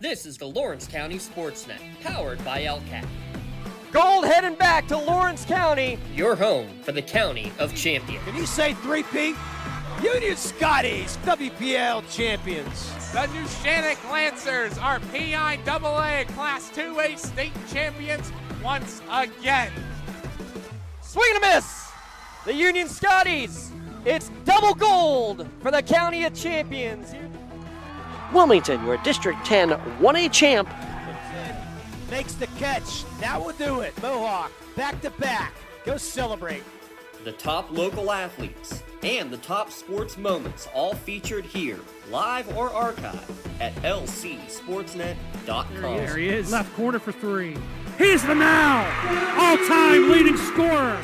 This is the Lawrence County SportsNet, powered by LCAT. Gold heading back to Lawrence County. Your home for the County of Champions. Can you say 3P? Union Scotties, WPIAL champions. The New Shannock Lancers are PIAA Class 2A state champions once again. Swing and a miss. The Union Scotties. It's double gold for the County of Champions. Wilmington, your District 10 1A champ. Makes the catch. That will do it. Mohawk, back to back. Go celebrate. The top local athletes and the top sports moments all featured here, live or archived at lcsportsnet.com. There he is. Left corner for three. He's the now all-time leading scorer.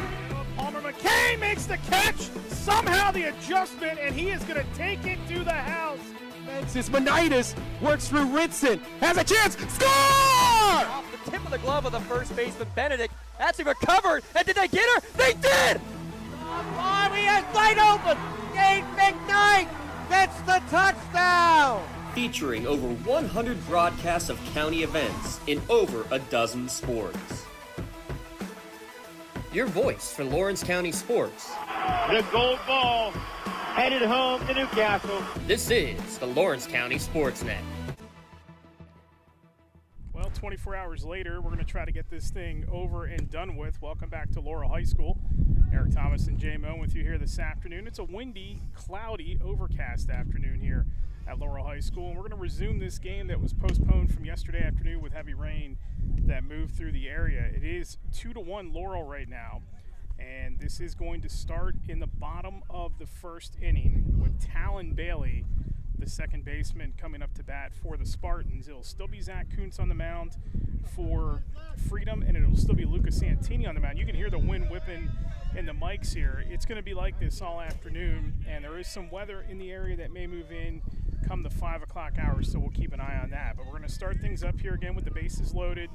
Palmer McKay makes the catch. Somehow the adjustment, and he is going to take it to the house. Francis Monitis works through Rinson. Has a chance. Score! Off the tip of the glove of the first baseman, Benedict. Actually recovered. And did they get her? They did! Oh, he has wide open. Dave McKnight gets the touchdown. Featuring over 100 broadcasts of county events in over a dozen sports. Your voice for Lawrence County sports. The gold ball headed home to Newcastle. This is the Lawrence County SportsNet. Well, 24 hours later, we're going to try to get this thing over and done with. Welcome back to Laurel High School. Eric Thomas and Jay Moe with you here this afternoon. It's a windy, cloudy, overcast afternoon here at Laurel High School. And we're going to resume this game that was postponed from yesterday afternoon with heavy rain that moved through the area. It is 2-1 Laurel right now. And this is going to start in the bottom of the first inning with Talon Bailey, the second baseman, coming up to bat for the Spartans. It'll still be Zach Kuntz on the mound for Freedom, and it'll still be Lucas Santini on the mound. You can hear the wind whipping in the mics here. It's going to be like this all afternoon, and there is some weather in the area that may move in come the 5 o'clock hour, so we'll keep an eye on that. But we're going to start things up here again with the bases loaded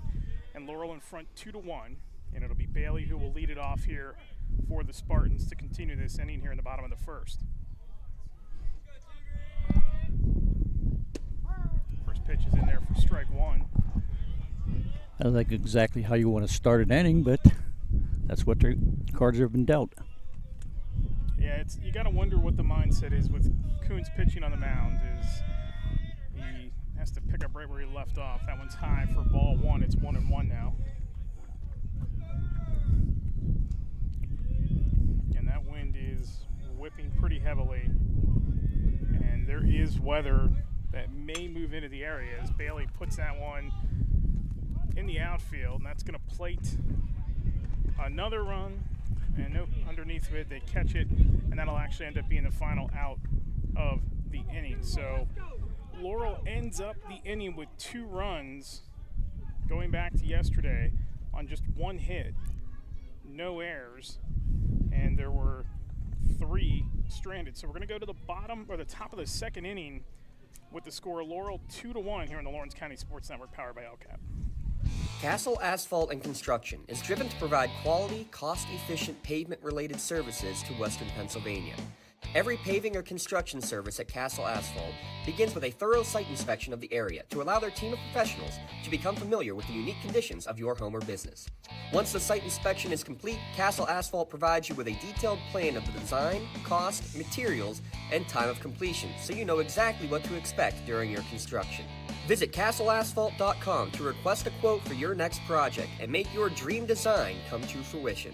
and Laurel in front 2-1, and it'll be Bailey who will lead it off here for the Spartans to continue this inning here in the bottom of the first. First pitch is in there for strike one. I don't think exactly how you want to start an inning, but that's what the cards have been dealt. Yeah, you got to wonder what the mindset is with Kuntz pitching on the mound. Is he has to pick up right where he left off. That one's high for ball one. It's 1-1 now. And that wind is whipping pretty heavily. And there is weather that may move into the area as Bailey puts that one in the outfield, and that's going to plate another run. And nope, underneath of it, they catch it, and that'll actually end up being the final out of the inning. So Laurel ends up the inning with 2 runs, going back to yesterday, on just 1 hit, no errors, and there were 3 stranded. So we're going to go to the bottom or the top of the second inning with the score Laurel 2-1 here on the Lawrence County Sports Network, powered by LCAT. Castle Asphalt and Construction is driven to provide quality, cost-efficient pavement-related services to Western Pennsylvania. Every paving or construction service at Castle Asphalt begins with a thorough site inspection of the area to allow their team of professionals to become familiar with the unique conditions of your home or business. Once the site inspection is complete, Castle Asphalt provides you with a detailed plan of the design, cost, materials, and time of completion, so you know exactly what to expect during your construction. Visit castleasphalt.com to request a quote for your next project and make your dream design come to fruition.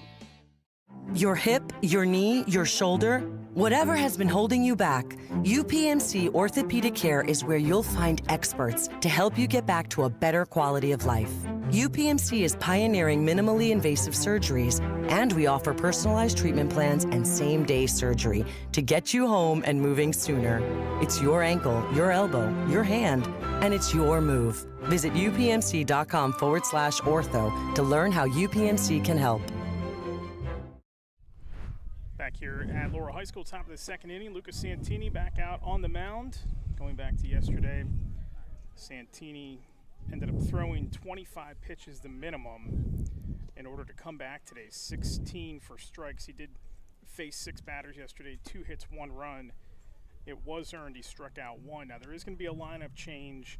Your hip, your knee, your shoulder, whatever has been holding you back, UPMC Orthopedic Care is where you'll find experts to help you get back to a better quality of life. UPMC is pioneering minimally invasive surgeries, and we offer personalized treatment plans and same-day surgery to get you home and moving sooner. It's your ankle, your elbow, your hand, and it's your move. Visit upmc.com/ortho to learn how UPMC can help. Back here at Laurel High School, top of the second inning, Lucas Santini back out on the mound. Going back to yesterday, Santini ended up throwing 25 pitches the minimum in order to come back today. 16 for strikes. He did face 6 batters yesterday, 2 hits, 1 run. It was earned. He struck out 1. Now there is going to be a lineup change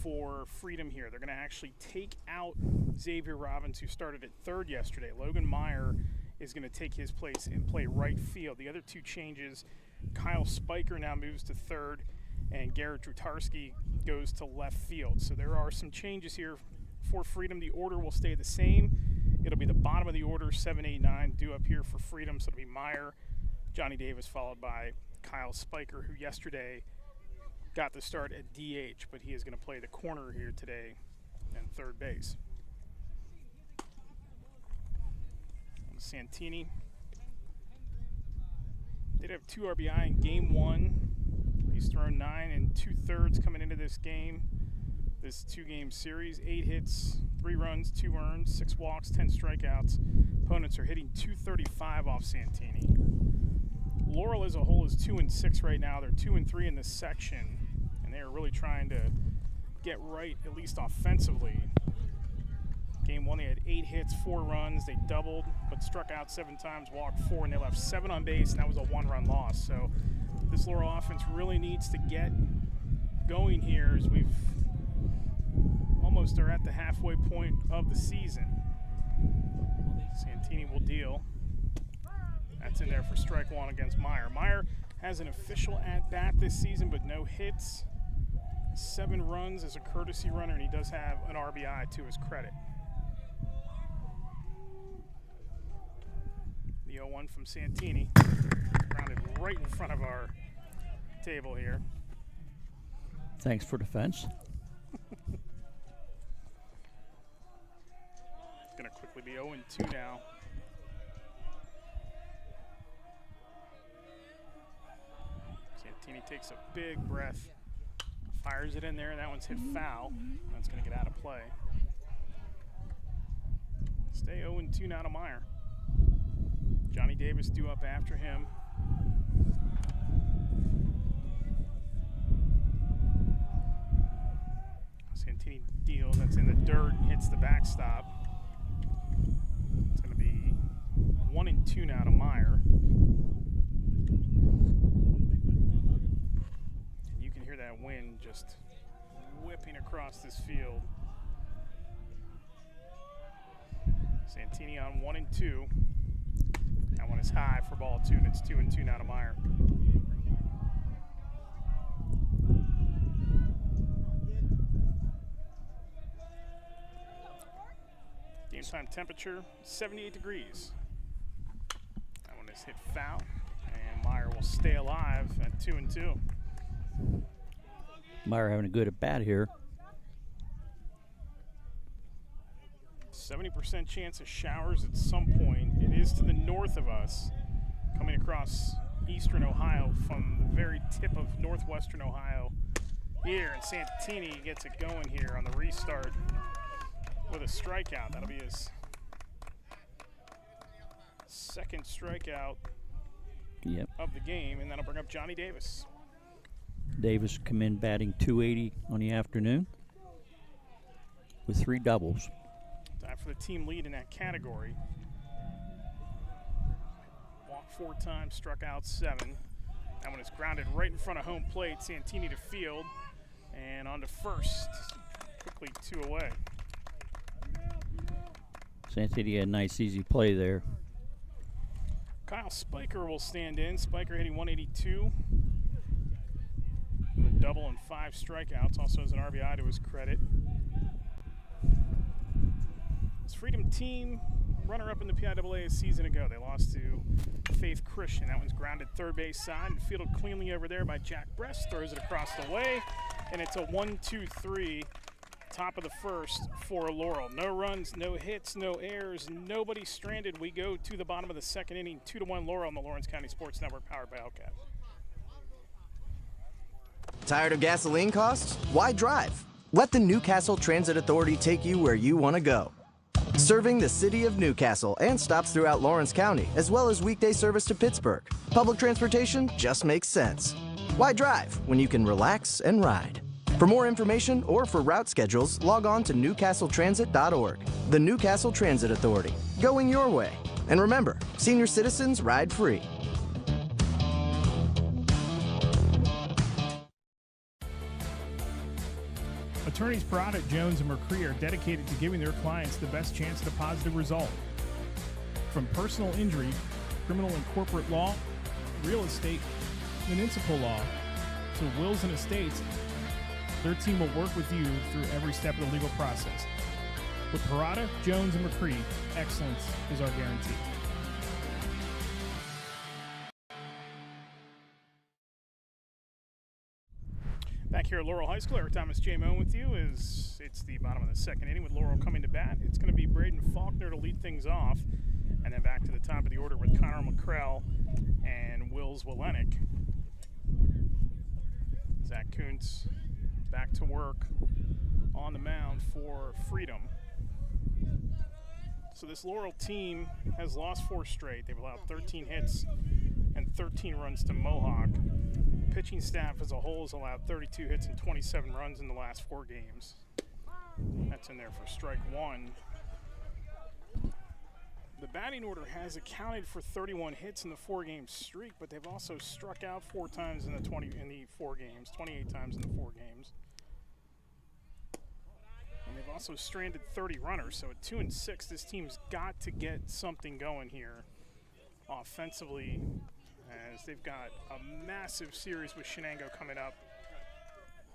for Freedom here. They're going to actually take out Xavier Robbins, who started at third yesterday. Logan Meyer is going to take his place and play right field. The other two changes, Kyle Spiker now moves to third, and Garrett Drutarski goes to left field. So there are some changes here for Freedom. The order will stay the same. It'll be the bottom of the order, 7, 8, 9, due up here for Freedom. So it'll be Meyer, Johnny Davis, followed by Kyle Spiker, who yesterday got the start at DH, but he is going to play the corner here today and third base. Santini did have 2 RBI in game 1. He's thrown 9 2/3 coming into this game. This 2-game series, 8 hits, 3 runs, 2 earned, 6 walks, 10 strikeouts. Opponents are hitting .235 off Santini. Laurel as a whole is 2-6 right now. They're 2-3 in this section, and they are really trying to get right, at least offensively. Game 1, they had 8 hits, 4 runs. They doubled, but struck out 7 times, walked 4, and they left 7 on base, and that was a 1-run loss. So this Laurel offense really needs to get going here, as we've almost are at the halfway point of the season. Santini will deal. That's in there for strike 1 against Meyer. Meyer has an official at-bat this season, but no hits. 7 runs as a courtesy runner, and he does have an RBI to his credit. The 0-1 from Santini, grounded right in front of our table here. Thanks for defense. It's going to quickly be 0-2 now. Santini takes a big breath, fires it in there, and that one's hit foul. That's going to get out of play. Stay 0-2 now to Meyer. Johnny Davis due up after him. Santini deals, that's in the dirt, hits the backstop. It's going to be 1-2 now to Meyer. And you can hear that wind just whipping across this field. Santini on 1-2. That one is high for ball 2, and it's 2-2 now to Meyer. Game time temperature, 78 degrees. That one is hit foul, and Meyer will stay alive at 2-2. Meyer having a good at bat here. 70% chance of showers at some point. It is to the north of us, coming across eastern Ohio from the very tip of northwestern Ohio here. And Santini gets it going here on the restart with a strikeout. That'll be his second strikeout of the game, and that'll bring up Johnny Davis. Davis come in batting .280 on the afternoon with 3 doubles. Time for the team lead in that category. Walked 4 times, struck out 7. That one is grounded right in front of home plate. Santini to field, and on to first. Quickly 2 away. Santini had a nice, easy play there. Kyle Spiker will stand in. Spiker hitting 182. With a double and 5 strikeouts. Also has an RBI to his credit. This Freedom team, runner-up in the PIAA a season ago. They lost to Faith Christian. That one's grounded third base side and fielded cleanly over there by Jack Bress. Throws it across the way, and it's a 1-2-3. Top of the first for Laurel. No runs, no hits, no errors, nobody stranded. We go to the bottom of the second inning, 2-1 Laurel on the Lawrence County Sports Network, powered by LCAT. Tired of gasoline costs? Why drive? Let the Newcastle Transit Authority take you where you want to go. Serving the city of Newcastle and stops throughout Lawrence County, as well as weekday service to Pittsburgh. Public transportation just makes sense. Why drive when you can relax and ride? For more information or for route schedules, log on to newcastletransit.org. The Newcastle Transit Authority, going your way. And remember, senior citizens ride free. A Attorneys Parada, Jones, and McCree are dedicated to giving their clients the best chance at a positive result. From personal injury, criminal and corporate law, real estate, municipal law, to wills and estates, their team will work with you through every step of the legal process. With Parada, Jones, and McCree, excellence is our guarantee. Back here at Laurel High School, Eric Thomas, J. Moan with you. It's the bottom of the second inning with Laurel coming to bat. It's going to be Braden Faulkner to lead things off, and then back to the top of the order with Connor McCrell and Wills Walenik. Zach Kuntz back to work on the mound for Freedom. So this Laurel team has lost 4 straight. They've allowed 13 hits and 13 runs to Mohawk. Pitching staff as a whole has allowed 32 hits and 27 runs in the last 4 games. That's in there for strike 1. The batting order has accounted for 31 hits in the 4-game streak, but they've also struck out 4 times in the 4 games, 28 times in the 4 games. And they've also stranded 30 runners. So at 2-6, this team's got to get something going here offensively, as they've got a massive series with Shenango coming up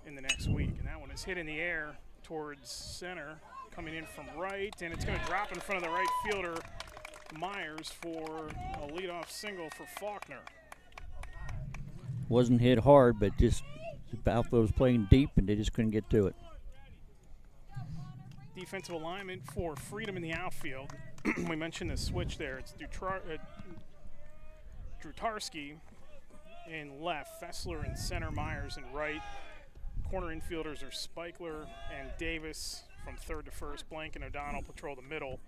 in the next week. And that one is hit in the air towards center, coming in from right, and it's going to drop in front of the right fielder, Myers, for a leadoff single for Faulkner. Wasn't hit hard, but just the outfield was playing deep, and they just couldn't get to it. Defensive alignment for Freedom in the outfield. We mentioned the switch there. It's Drutarski in left, Fessler in center, Myers in right. Corner infielders are Spikler and Davis from third to first. Blank and O'Donnell patrol the middle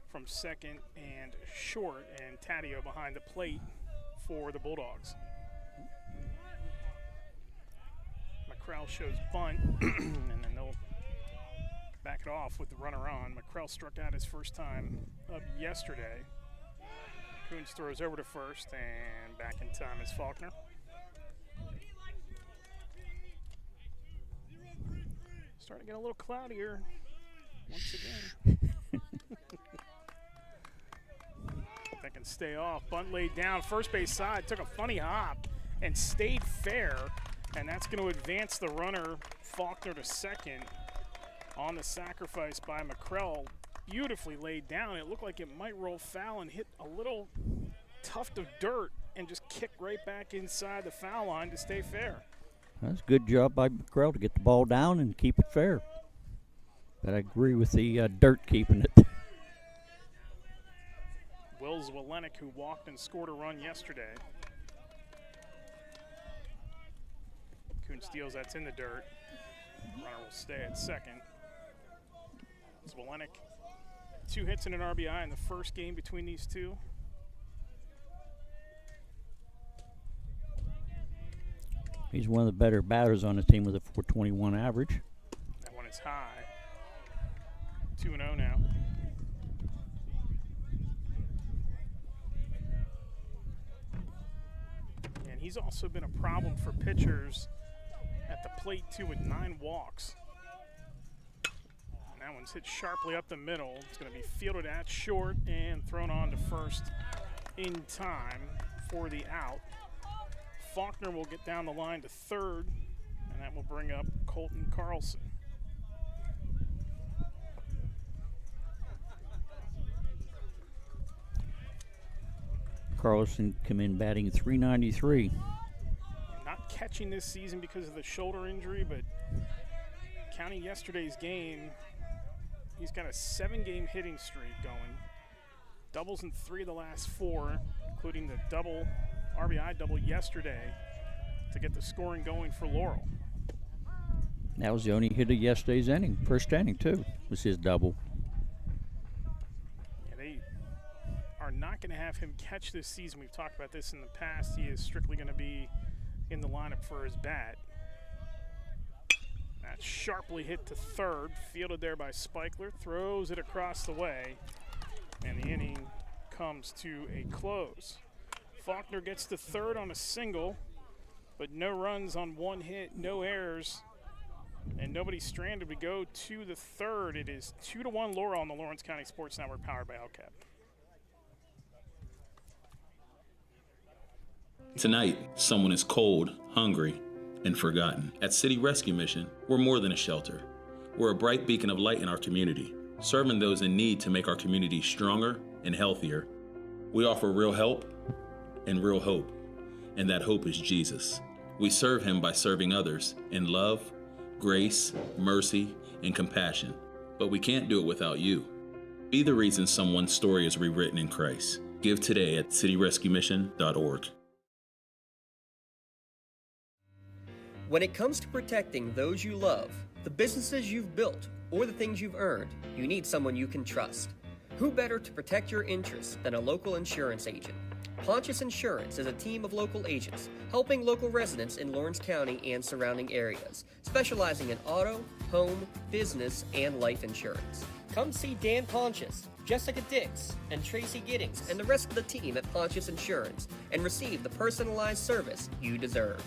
from second and short, and Taddeo behind the plate for the Bulldogs. McCrell shows bunt, and then they'll back it off with the runner on. McCrell struck out his first time up yesterday. Kuntz throws over to first, and back in time is Faulkner. Starting to get a little cloudier once again. That can stay off. Bunt laid down, first base side, took a funny hop and stayed fair, and that's going to advance the runner Faulkner to second on the sacrifice by McCrell. Beautifully laid down. It looked like it might roll foul and hit a little tuft of dirt and just kick right back inside the foul line to stay fair. That's a good job by McCrell to get the ball down and keep it fair. But I agree with the dirt keeping it. Wills Walenik, who walked and scored a run yesterday. Kuntz steals, that's in the dirt. Runner will stay at second. It's Walenik. 2 hits and an RBI in the first game between these two. He's one of the better batters on the team with a .421 average. That one is high. 2-0 now. And he's also been a problem for pitchers at the plate too, with 9 walks. And that one's hit sharply up the middle. It's going to be fielded at short and thrown on to first in time for the out. Faulkner will get down the line to third, and that will bring up Colton Carlson. Carlson come in batting .393. Not catching this season because of the shoulder injury, but counting yesterday's game, he's got a 7-game hitting streak going. Doubles in 3 of the last 4, including the RBI double yesterday to get the scoring going for Laurel. That was the only hit of yesterday's inning. First inning, too, was his double. Yeah, they are not going to have him catch this season. We've talked about this in the past. He is strictly going to be in the lineup for his bat. That's sharply hit to third, fielded there by Spikler, throws it across the way, and the inning comes to a close. Faulkner gets to third on a single, but no runs on 1 hit, no errors And nobody stranded. We go to the third. It is 2-1 Laurel on the Lawrence County Sports Network, powered by LCAP. Tonight, someone is cold, hungry, and forgotten. At City Rescue Mission, we're more than a shelter. We're a bright beacon of light in our community, serving those in need to make our community stronger and healthier. We offer real help and real hope, and that hope is Jesus. We serve him by serving others in love, grace, mercy, and compassion. But we can't do it without you. Be the reason someone's story is rewritten in Christ. Give today at cityrescuemission.org. When it comes to protecting those you love, the businesses you've built, or the things you've earned, you need someone you can trust. Who better to protect your interests than a local insurance agent? Pontius Insurance is a team of local agents helping local residents in Lawrence County and surrounding areas, specializing in auto, home, business, and life insurance. Come see Dan Pontius, Jessica Dix, and Tracy Giddings, and the rest of the team at Pontius Insurance, and receive the personalized service you deserve.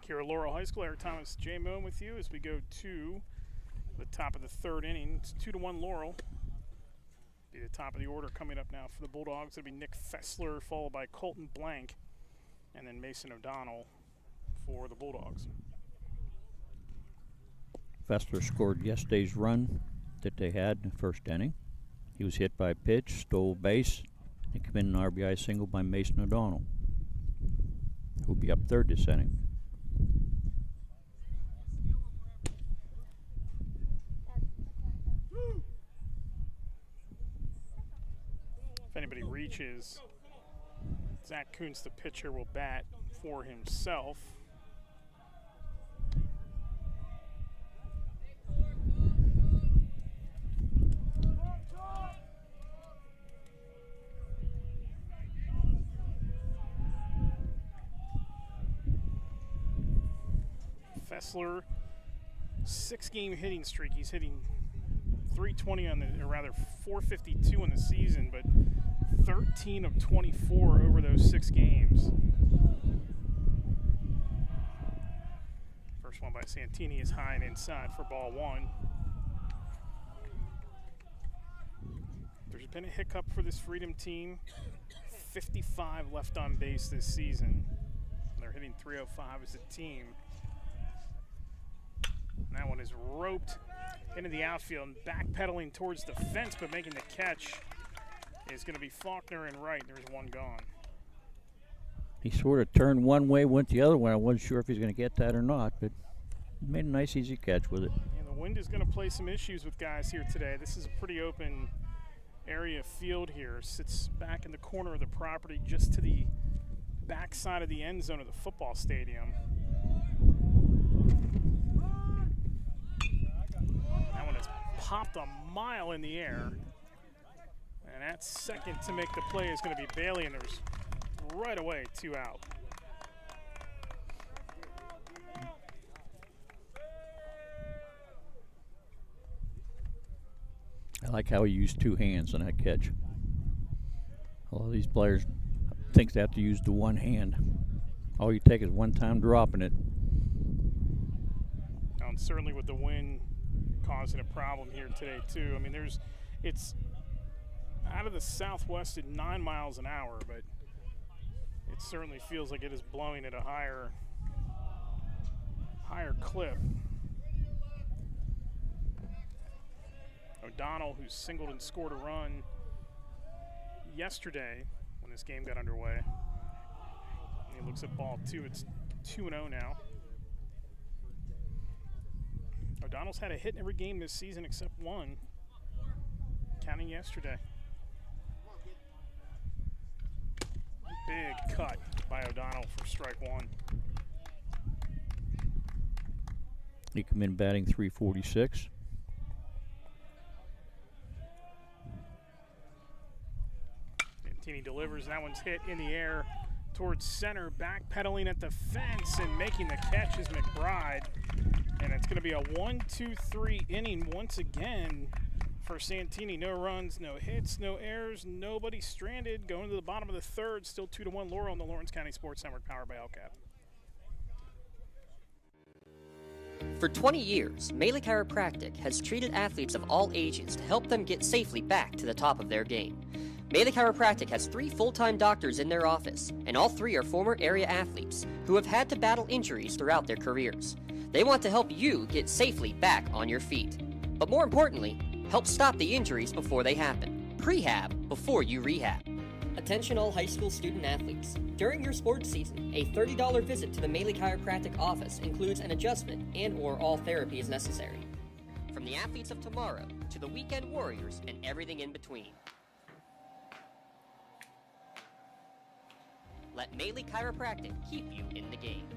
Here at Laurel High School, Eric Thomas, Jay Moen with you as we go to the top of the third inning. It's 2-1 Laurel. Be the top of the order coming up now for the Bulldogs. It'll be Nick Fessler, followed by Colton Blank, and then Mason O'Donnell for the Bulldogs. Fessler scored yesterday's run that they had in the first inning. He was hit by a pitch, stole base, and came in an RBI single by Mason O'Donnell, who'll be up third this inning. If anybody reaches, Zach Kuntz, the pitcher, will bat for himself. Fessler, 6-game hitting streak. He's hitting 320 on the, or rather 452 in the season, but 13 of 24 over those 6 games. First one by Santini is high and inside for ball 1. There's been a hiccup for this Freedom team. 55 left on base this season. They're hitting 305 as a team. And that one is roped into the outfield and backpedaling towards the fence, but making the catch is going to be Faulkner and right. There's one gone. He sort of turned one way, went the other way. I wasn't sure if he's going to get that or not, but made a nice, easy catch with it. Yeah, the wind is going to play some issues with guys here today. This is a pretty open area field here. Sits back in the corner of the property just to the back side of the end zone of the football stadium. That one has popped a mile in the air. And that second to make the play is going to be Bailey, and there's right away 2 out. I like how he used 2 hands on that catch. A lot of these players think they have to use the one hand. All you take is one time dropping it. And certainly with the wind causing a problem here today too. I mean, it's out of the southwest at 9 miles an hour, but it certainly feels like it is blowing at a higher clip. O'Donnell, who singled and scored a run yesterday when this game got underway. And he looks at ball 2. It's 2-0 now. O'Donnell's had a hit in every game this season except one, counting yesterday. Big cut by O'Donnell for strike 1. He come in batting .346. Santini delivers. That one's hit in the air towards center, backpedaling at the fence and making the catch is McBride. And it's going to be a 1-2-3 inning once again for Santini. No runs, no hits, no errors, nobody stranded. Going to the bottom of the third, still 2-1 Laurel on the Lawrence County Sports Network, powered by LCAP. For 20 years, Melee Chiropractic has treated athletes of all ages to help them get safely back to the top of their game. Melee Chiropractic has 3 full-time doctors in their office, and all 3 are former area athletes who have had to battle injuries throughout their careers. They want to help you get safely back on your feet. But more importantly, help stop the injuries before they happen. Prehab before you rehab. Attention all high school student athletes. During your sports season, a $30 visit to the Melee Chiropractic office includes an adjustment and/or all therapy is necessary. From the athletes of tomorrow to the weekend warriors and everything in between. Let Melee Chiropractic keep you in the game.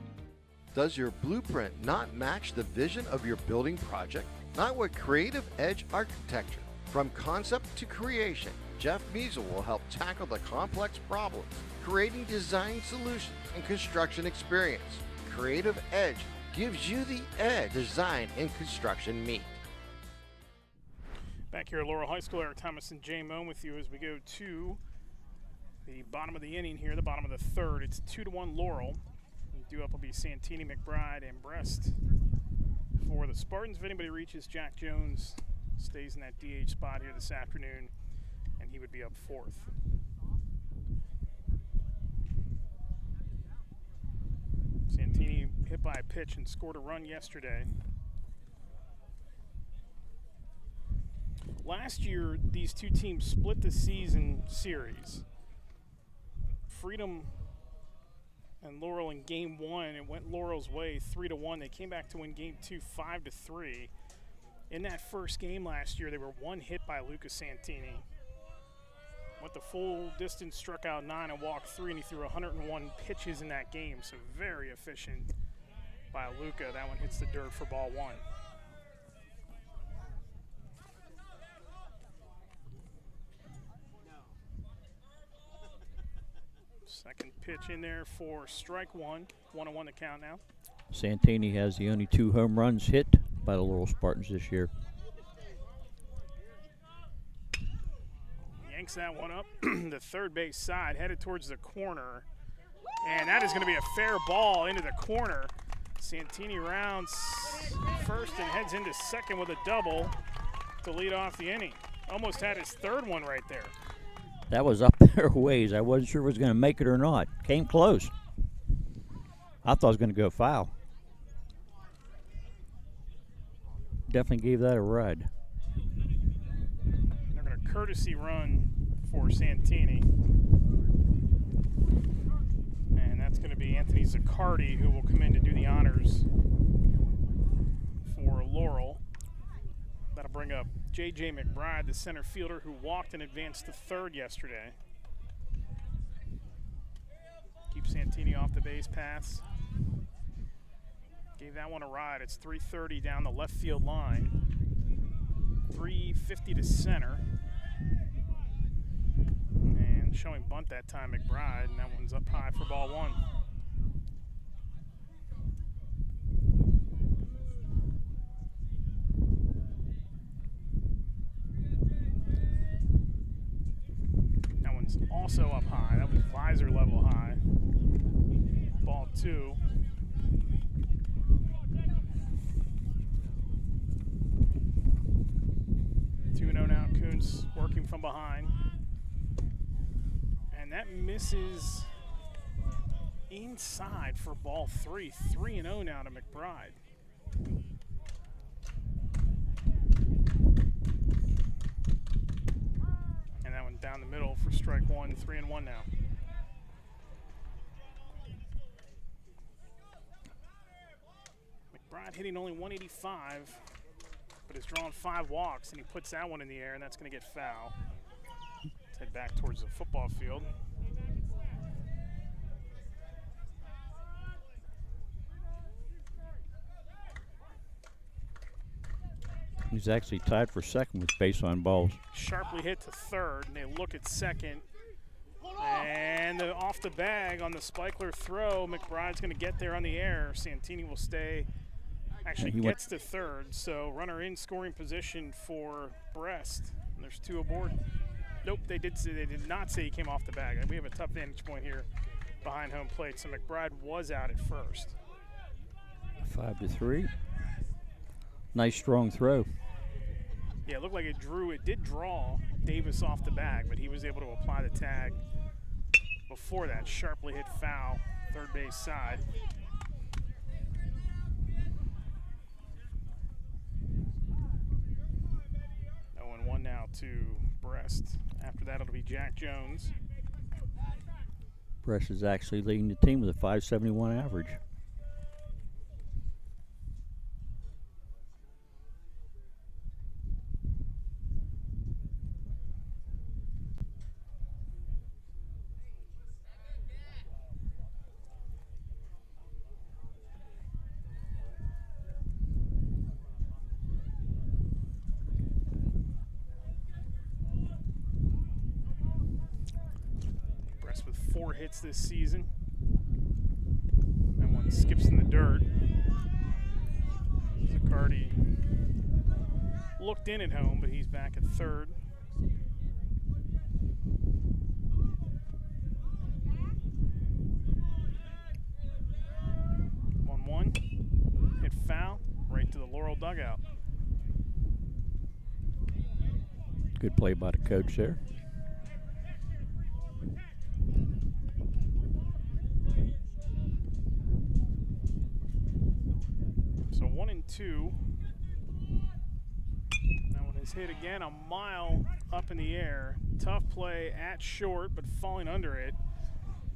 Does your blueprint not match the vision of your building project? Not with Creative Edge Architecture. From concept to creation, Jeff Measel will help tackle the complex problems, creating design solutions and construction experience. Creative Edge gives you the edge design and construction meet. Back here at Laurel High School, Eric Thomas and Jay Moan with you as we go to the bottom of the inning here, the bottom of the third. It's 2-1 Laurel. Due up will be Santini, McBride, and Brest. For the Spartans, if anybody reaches, Jack Jones stays in that DH spot here this afternoon, and he would be up 4th. Santini hit by a pitch and scored a run yesterday. Last year, these two teams split the season series. Freedom and Laurel in game 1, it went Laurel's way 3-1. They came back to win game 2 5-3. In that first game last year, they were 1 hit by Lucas Santini. Went the full distance, struck out 9 and walked 3, and he threw 101 pitches in that game. So very efficient by Luca. That one hits the dirt for ball 1. Second pitch in there for strike 1. 1-1 the count now. Santini has the only 2 home runs hit by the Laurel Spartans this year. Yanks that one up the third base side, headed towards the corner. And that is going to be a fair ball into the corner. Santini rounds first and heads into second with a double to lead off the inning. Almost had his third one right there. That was up there ways. I wasn't sure if it was going to make it or not. Came close. I thought it was going to go foul. Definitely gave that a ride. They're going to courtesy run for Santini. And that's going to be Anthony Zaccardi, who will come in to do the honors for Laurel. That'll bring up J.J. McBride, the center fielder who walked and advanced to third yesterday. Keep Santini off the base paths. Gave that one a ride. It's 330 down the left field line. 350 to center. And showing bunt that time, McBride, and that one's up high for ball 1. Also up high. That was visor level high. Ball 2. Now Kuntz working from behind. And that misses inside for ball 3. 3-0 now to McBride. And that one down the middle for strike 1, 3-1 now. McBride hitting only 185, but has drawn 5 walks, and he puts that one in the air, and that's going to get foul. Let's head back towards the football field. He's actually tied for second with base on balls. Sharply hit to third, and they look at second. And off the bag on the Spikler throw, McBride's going to get there on the air. Santini will stay Actually gets to third, so runner in scoring position for Brest. And there's 2 aboard. Nope, they did not say he came off the bag. We have a tough vantage point here behind home plate, so McBride was out at first. 5-3. Nice strong throw. Yeah, it looked like it did draw Davis off the bag, but he was able to apply the tag before that. Sharply hit foul, third base side. One now to Brest. After that, it'll be Jack Jones. Brest is actually leading the team with a 571 average. With 4 hits this season. That one skips in the dirt. Zaccardi looked in at home, but he's back at third. One hit foul right to the Laurel dugout. Good play by the coach there. So 1-2. That one is hit again, a mile up in the air. Tough play at short, but falling under it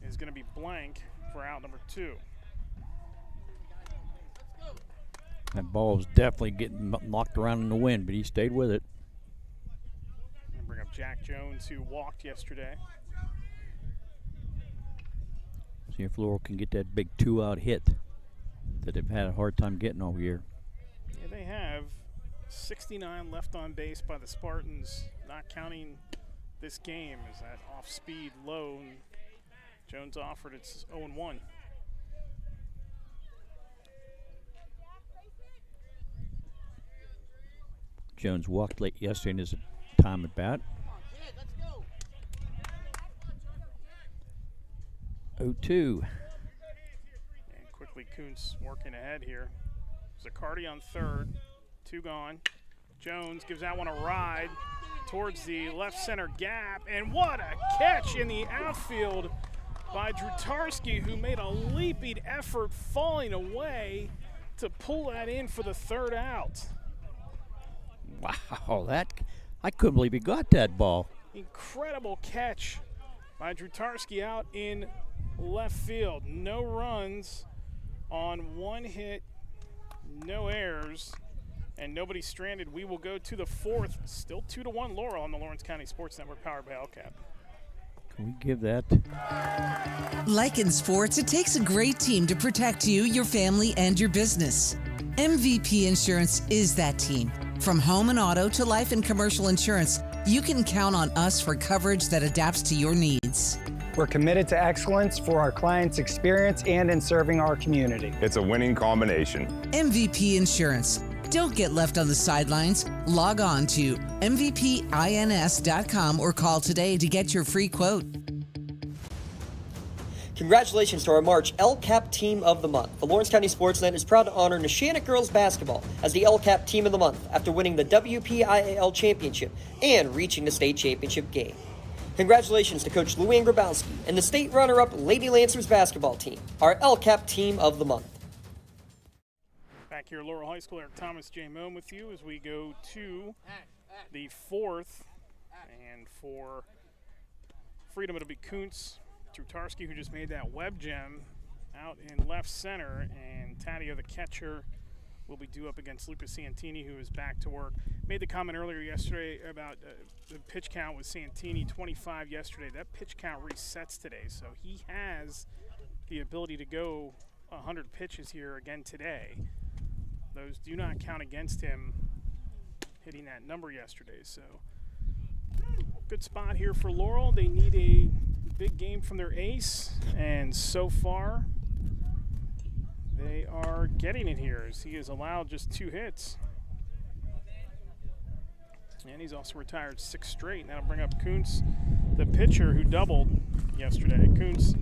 is going to be blank for out number 2. That ball was definitely getting knocked around in the wind, but he stayed with it. And bring up Jack Jones, who walked yesterday. See if Laurel can get that big 2-out hit that they've had a hard time getting all year. Yeah, they have 69 left on base by the Spartans, not counting this game as that off-speed low. And Jones offered it's 0-1. Jones walked late yesterday in his time at bat. 0-2. And quickly Kuntz working ahead here. Zaccardi on third, 2 gone. Jones gives that one a ride towards the left center gap, and what a catch in the outfield by Drutarski, who made a leaping effort falling away to pull that in for the 3rd out. Wow, I couldn't believe he got that ball. Incredible catch by Drutarski out in left field. No runs on 1 hit, no errors, and nobody stranded. We will go to the 4th, still 2-1 Laurel on the Lawrence County Sports Network, powered by LCAP. Can we give that? Like in sports, it takes a great team to protect you, your family, and your business. MVP Insurance is that team. From home and auto to life and commercial insurance, you can count on us for coverage that adapts to your needs. We're committed to excellence for our clients' experience and in serving our community. It's a winning combination. MVP Insurance. Don't get left on the sidelines. Log on to mvpins.com or call today to get your free quote. Congratulations to our March LCAP Team of the Month. The Lawrence County SportsNet is proud to honor Neshannock Girls Basketball as the LCAP Team of the Month after winning the WPIAL Championship and reaching the state championship game. Congratulations to Coach Luann Grabowski and the state runner-up Lady Lancers basketball team, our LCAP Team of the Month. Back here at Laurel High School, Eric Thomas, J. Moan with you as we go to the 4th. And for Freedom, it'll be Kuntz, Drutarski, who just made that web gem out in left center, and Taddeo, the catcher, will be due up against Lucas Santini, who is back to work. Made the comment earlier yesterday about the pitch count with Santini, 25 yesterday. That pitch count resets today, so he has the ability to go 100 pitches here again today. Those do not count against him hitting that number yesterday. So good spot here for Laurel. They need a big game from their ace, and so far they are getting it here as he has allowed just 2 hits. And he's also retired 6 straight. And that'll bring up Kuntz, the pitcher who doubled yesterday. Kuntz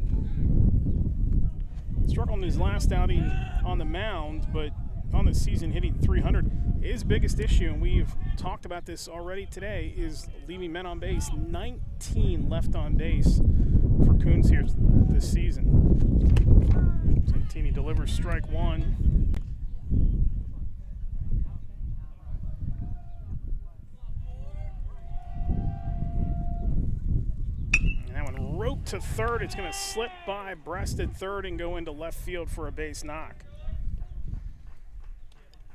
struggled in his last outing on the mound, but on the season hitting .300. His biggest issue, and we've talked about this already today, is leaving men on base. 19 left on base for Kuntz here this season. Santini delivers strike 1. And that one roped to third. It's going to slip by, breasted third, and go into left field for a base knock.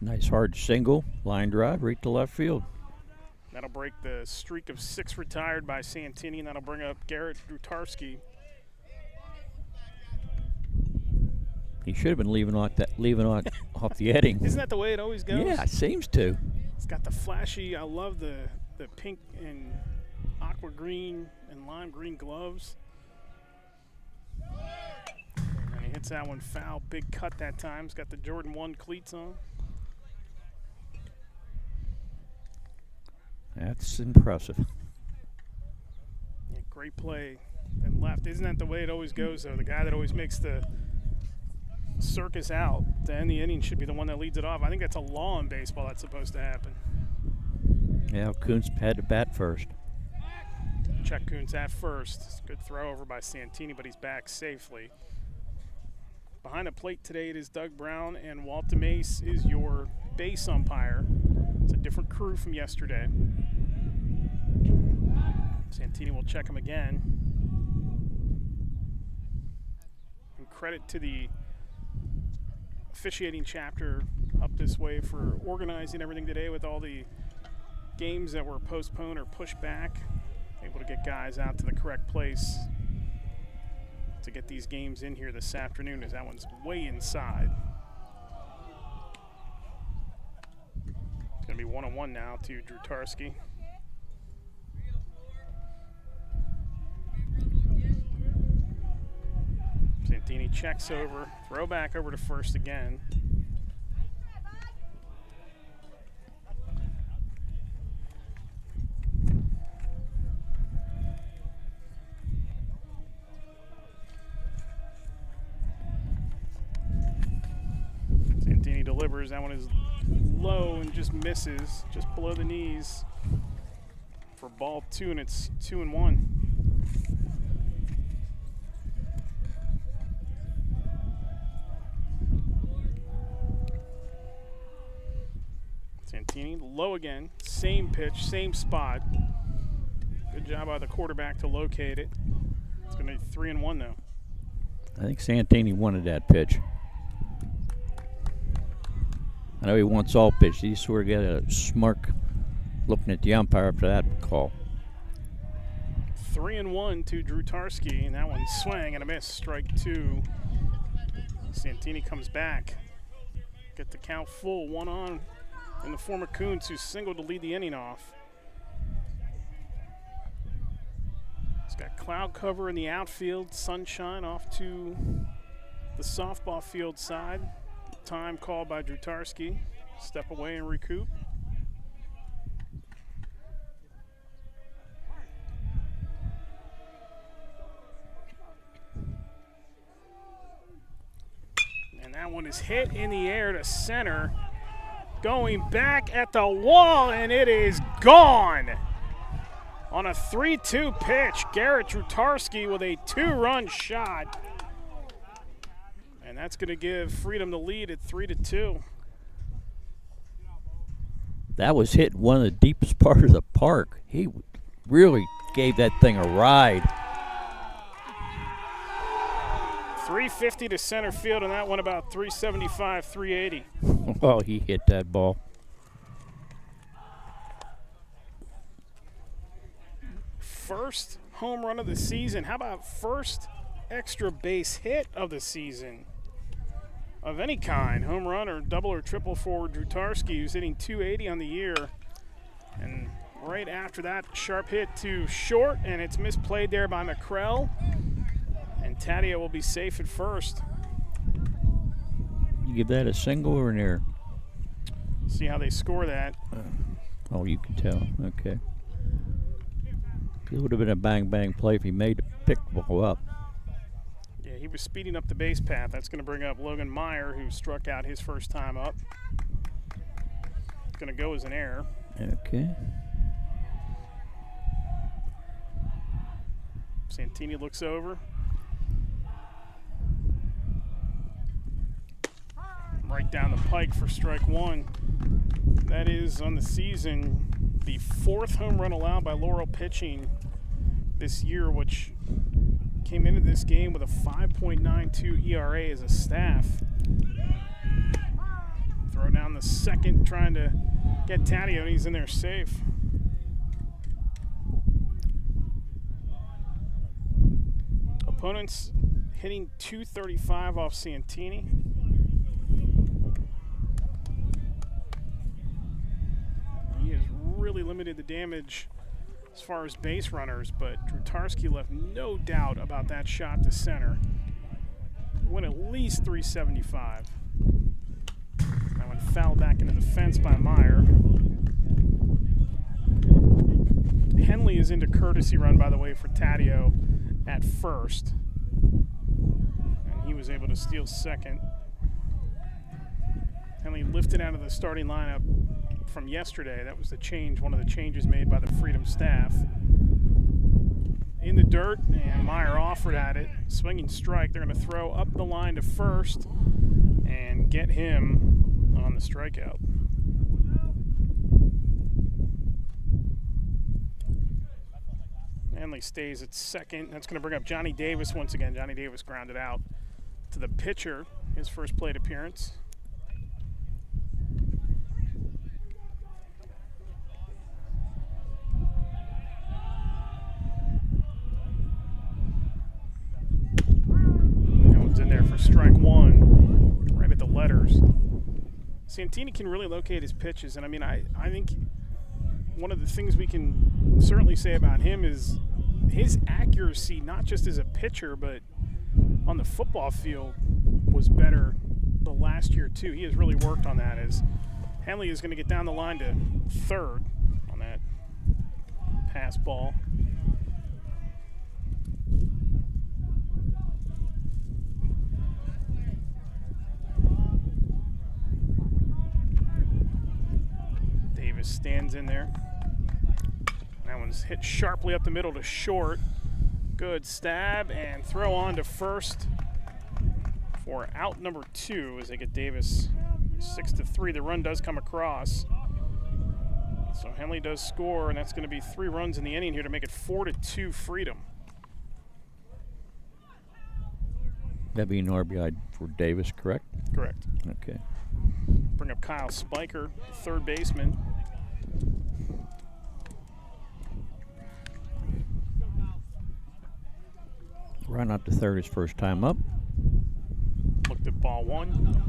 Nice hard single, line drive, right to left field. That'll break the streak of 6 retired by Santini, and that'll bring up Garrett Drutarski. He should have been leaving off off the heading. Isn't that the way it always goes? Yeah, it seems to. It's got the flashy, I love the pink and aqua green and lime green gloves. And he hits that one foul, big cut that time. He's got the Jordan 1 cleats on. That's impressive. Yeah, great play and left. Isn't that the way it always goes, though? The guy that always makes the circus out to end the inning should be the one that leads it off. I think that's a law in baseball that's supposed to happen. Yeah, Kuntz had to bat first. Check Kuntz at first. Good throw over by Santini, but he's back safely. Behind the plate today, it is Doug Brown, and Walt DeMace is your base umpire. It's a different crew from yesterday. Santini will check him again. And credit to the officiating chapter up this way for organizing everything today with all the games that were postponed or pushed back. Able to get guys out to the correct place to get these games in here this afternoon, as that one's way inside. It's going to be 1-1 now to Drutarski. Santini checks over, throw back over to first again. Santini delivers. That one is low and just misses, just below the knees for ball 2, and it's 2-1. Santini low again, same pitch, same spot. Good job by the quarterback to locate it. It's going to be 3-1 though. I think Santini wanted that pitch. I know he wants all pitch. He sort of got a smirk looking at the umpire after that call. 3-1 to Drutarski, and that one swing and a miss, strike 2. Santini comes back. Get the count full, 1 on in the form of Kuntz, who singled to lead the inning off. He's got cloud cover in the outfield, sunshine off to the softball field side. Time called by Drutarski. Step away and recoup. And that one is hit in the air to center. Going back at the wall, and it is gone. On a 3-2 pitch, Garrett Drutarski with a 2-run shot. And that's going to give Freedom the lead at 3-2. That was hit one of the deepest parts of the park. He really gave that thing a ride. 350 to center field, and that one about 375, 380. Oh, he hit that ball. First home run of the season. How about first extra base hit of the season? Of any kind, home run or double or triple for Drutarski, who's hitting 280 on the year. And right after that, sharp hit to short, and it's misplayed there by McCrell. And Taddeo will be safe at first. You give that a single or an error? See how they score that. Oh, you can tell. Okay. It would have been a bang-bang play if he made the pick ball up. Yeah, he was speeding up the base path. That's going to bring up Logan Meyer, who struck out his first time up. It's going to go as an error. Okay. Santini looks over. Right down the pike for strike one. That is, on the season, the 4th home run allowed by Laurel pitching this year, which came into this game with a 5.92 ERA as a staff. Throw down the second, trying to get Taddeo, and he's in there safe. Opponents hitting .235 off Santini. He has really limited the damage as far as base runners, but Drutarski left no doubt about that shot to center. Went at least 375. That one fouled back into the fence by Meyer. Henley is into courtesy run, by the way, for Taddeo at first. And he was able to steal second. Henley lifted out of the starting lineup from yesterday. That was the change, one of the changes made by the Freedom staff. In the dirt, and Meyer offered at it. Swinging strike. They're going to throw up the line to first and get him on the strikeout. Henley stays at second. That's going to bring up Johnny Davis once again. Johnny Davis grounded out to the pitcher, his first plate appearance. That one's in there for strike one, right at the letters. Santini can really locate his pitches, and I mean, I think one of the things we can certainly say about him is his accuracy, not just as a pitcher, but on the football field, was better the last year too. He has really worked on that, as Henley is going to get down the line to third on that pass ball. Davis stands in there. That one's hit sharply up the middle to short. Good stab and throw on to first for out number 2 as they get Davis 6-3. The run does come across. So Henley does score, and that's going to be 3 runs in the inning here to make it 4-2 Freedom. That'd be an RBI for Davis, correct? Correct. Okay. Bring up Kyle Spiker, the third baseman. Run out to third his first time up. Looked at ball one.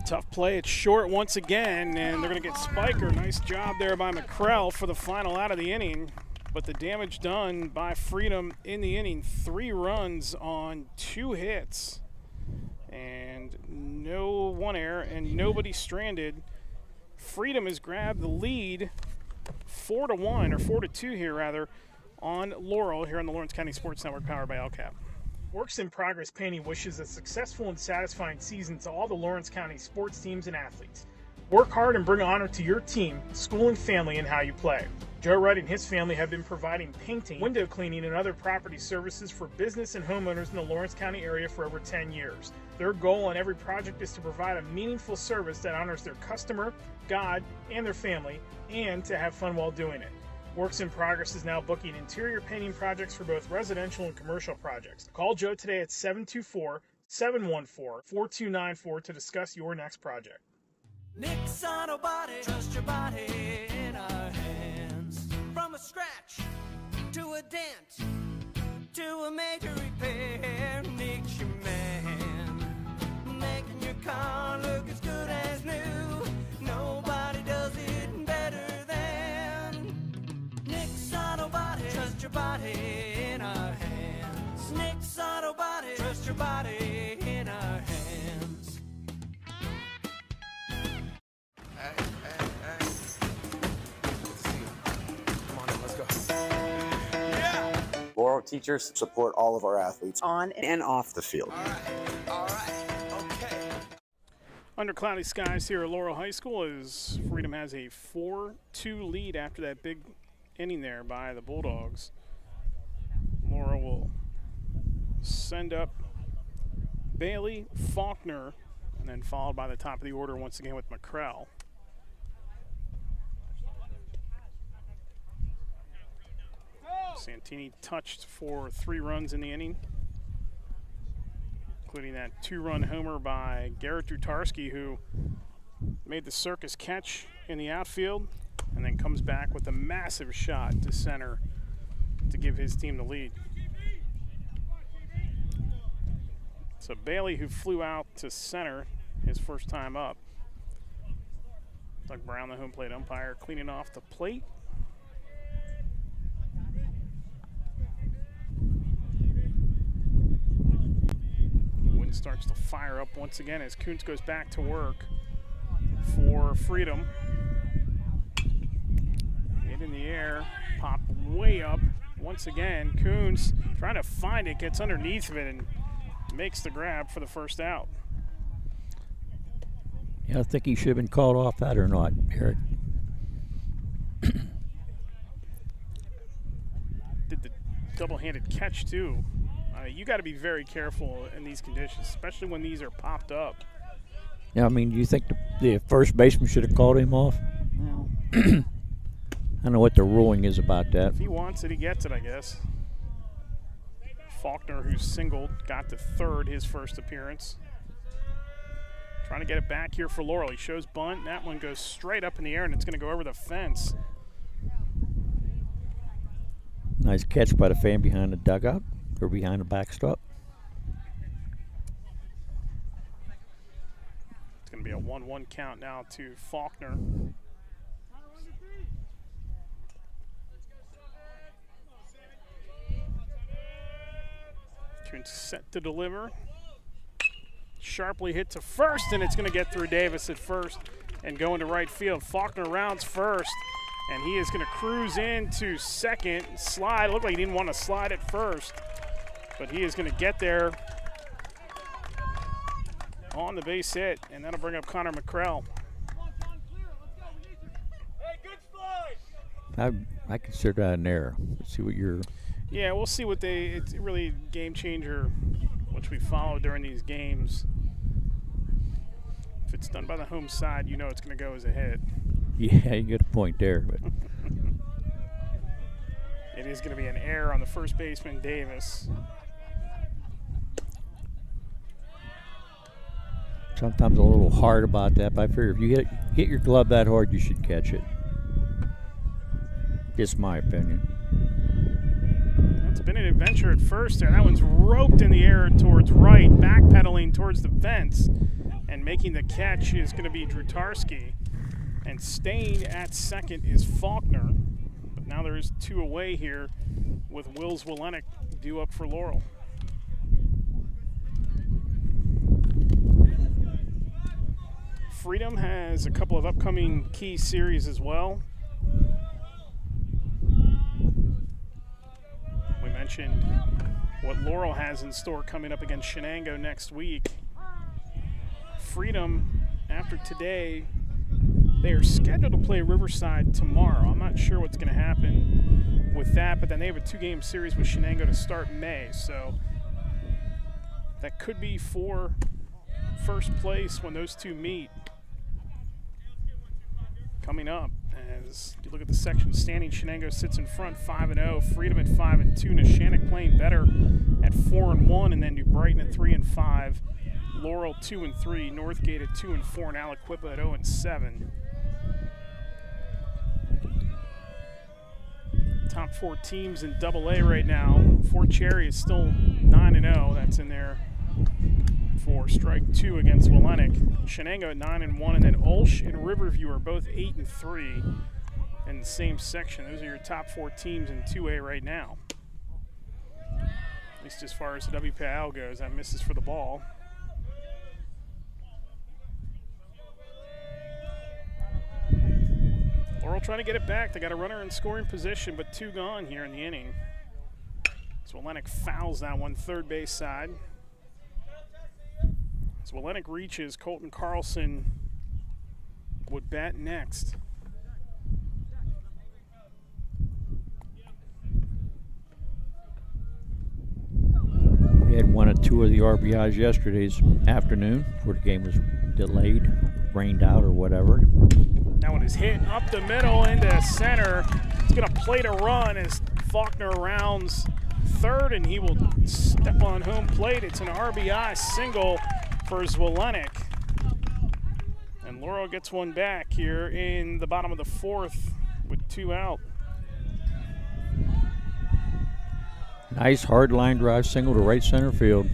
Tough play. It's short once again, and they're going to get Spiker. Nice job there by McCrell for the final out of the inning. But the damage done by Freedom in the inning. 3 runs on 2 hits. And no 1 error and nobody stranded. Freedom has grabbed the lead 4-1, or 4-2 here rather, on Laurel here on the Lawrence County Sports Network, powered by LCAP. Works in Progress Painting wishes a successful and satisfying season to all the Lawrence County sports teams and athletes. Work hard and bring honor to your team, school, and family in how you play. Joe Wright and his family have been providing painting, window cleaning, and other property services for business and homeowners in the Lawrence County area for over 10 years. Their goal on every project is to provide a meaningful service that honors their customer, God, and their family, and to have fun while doing it. Works in Progress is now booking interior painting projects for both residential and commercial projects. Call Joe today at 724-714-4294 to discuss your next project. Nick's Auto Body, trust your body in our hands. From a scratch to a dent to a major repair, Nick's your man. Making your car look as good as new. Nobody does it better than Nick's Auto Body. Trust your body in our hands. Nick's Auto Body. Trust your body in our hands. teachers support all of our athletes on and off the field. Under cloudy skies here at Laurel High School as Freedom has a 4-2 lead after that big inning there by the Bulldogs. Laurel will send up Bailey, Faulkner, and then followed by the top of the order once again with McCrell. Santini touched for 3 runs in the inning, including that 2-run homer by Garrett Drutarski, who made the circus catch in the outfield and then comes back with a massive shot to center to give his team the lead. So Bailey, who flew out to center his first time up. Doug Brown, the home plate umpire, cleaning off the plate. Wind starts to fire up once again as Kuntz goes back to work for Freedom. Hit in the air, popped way up. Once again, Kuntz trying to find it, gets underneath of it, and makes the grab for the first out. Yeah, I think he should have been called off that or not, Eric. Did the double-handed catch too. You got to be very careful in these conditions, especially when these are popped up. Yeah, I mean, do you think the first baseman should have called him off? No. I don't know what the ruling is about that. If he wants it, he gets it, I guess. Faulkner, who's singled, got to third his first appearance. Trying to get it back here for Laurel. He shows bunt, and that one goes straight up in the air, and it's going to go over the fence. Nice catch by the fan behind the dugout, or behind the backstop. It's going to be a 1-1 count now to Faulkner. Kuntz set to deliver. Sharply hit to first, and it's going to get through Davis at first and go into right field. Faulkner rounds first, and he is going to cruise into second. Slide. Looked like he didn't want to slide at first, but he is going to get there on the base hit, and that'll bring up Connor McCrell. I consider that an error. Let's see what you're... Yeah, we'll see what it's really a game changer, which we follow during these games. If it's done by the home side, you know it's going to go as a hit. Yeah, you get a point there. But it is going to be an error on the first baseman, Davis. Sometimes a little hard about that, but I figure if you hit your glove that hard, you should catch it. It's my opinion. It's been an adventure at first there. That one's roped in the air towards right, backpedaling towards the fence, and making the catch is going to be Drutarski. And staying at second is Faulkner. But now there is 2 away here with Wills Welenek due up for Laurel. Freedom has a couple of upcoming key series as well. We mentioned what Laurel has in store coming up against Shenango next week. Freedom, after today, they are scheduled to play Riverside tomorrow. I'm not sure what's going to happen with that, but then they have a 2-game series with Shenango to start May, so that could be for first place when those 2 meet. Coming up, as you look at the section standing, Shenango sits in front 5-0, Freedom at 5-2, Neshannock playing better at 4-1, and then New Brighton at 3-5, Laurel 2-3, Northgate at 2-4, and Aliquippa at 0-7. Top 4 teams in AA right now. Fort Cherry is still 9-0. That's in there for strike 2 against Welenek. Shenango at 9-1, and then Ulsh and Riverview are both 8-3 in the same section. Those are your top 4 teams in 2A right now. At least as far as the WPIAL goes. That misses for the ball. Laurel trying to get it back. They got a runner in scoring position, but 2 gone here in the inning. Zwolenick fouls that one, third base side. Zwolenick reaches. Colton Carlson would bat next. We had one or two of the RBIs yesterday's afternoon before the game was delayed, rained out or whatever. That one is hit up the middle into center. It's going to plate a run as Faulkner rounds third, and he will step on home plate. It's an RBI single for Zwolenick. And Laurel gets one back here in the bottom of the fourth with 2 out. Nice hard line drive single to right center field.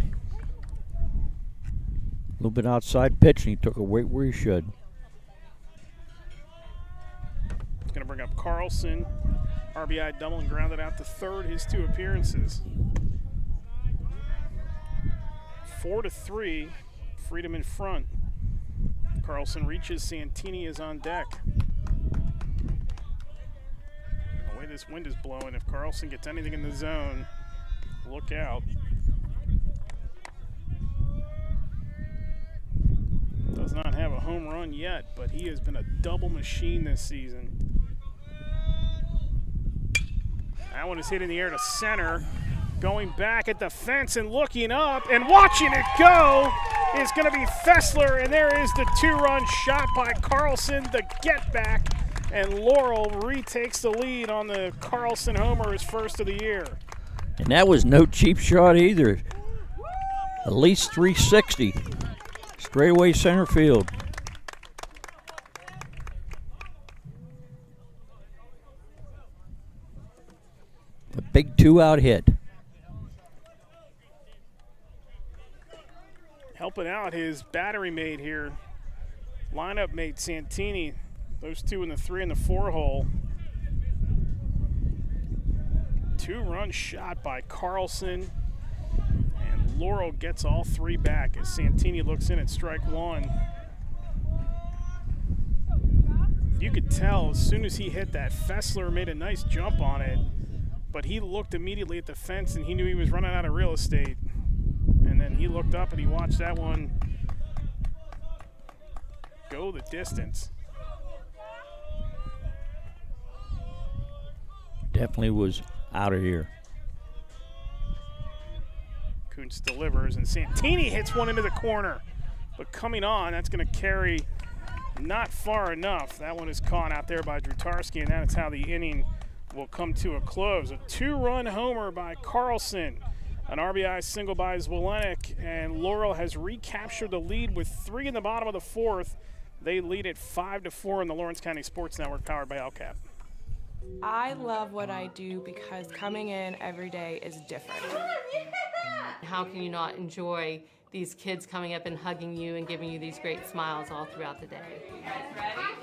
A little bit outside pitch, and he took it right where he should. It's going to bring up Carlson. RBI double and grounded out to third, his 2 appearances. 4-3, Freedom in front. Carlson reaches, Santini is on deck. The way this wind is blowing, if Carlson gets anything in the zone, look out. Does not have a home run yet, but he has been a double machine this season. That one is hit in the air to center. Going back at the fence and looking up and watching it go is going to be Fessler, and there is the 2-run shot by Carlson, the get back, and Laurel retakes the lead on the Carlson homer, his first of the year. And that was no cheap shot either. At least 360. Straightaway center field. A big 2-out hit. Helping out his battery mate here, lineup mate Santini. Those 2 in the 3 and the 4 hole. 2-run shot by Carlson, and Laurel gets all 3 back as Santini looks in at strike 1. You could tell as soon as he hit that, Fessler made a nice jump on it, but he looked immediately at the fence and he knew he was running out of real estate. And then he looked up and he watched that one go the distance. Definitely was out of here. Kuntz delivers, and Santini hits one into the corner. But coming on, that's going to carry not far enough. That one is caught out there by Drutarski, and that is how the inning will come to a close. A 2-run homer by Carlson. An RBI single by Zwolenick, and Laurel has recaptured the lead with 3 in the bottom of the fourth. They lead it 5-4 in the Lawrence County Sports Network, powered by LCAP. I love what I do because coming in every day is different. How can you not enjoy these kids coming up and hugging you and giving you these great smiles all throughout the day?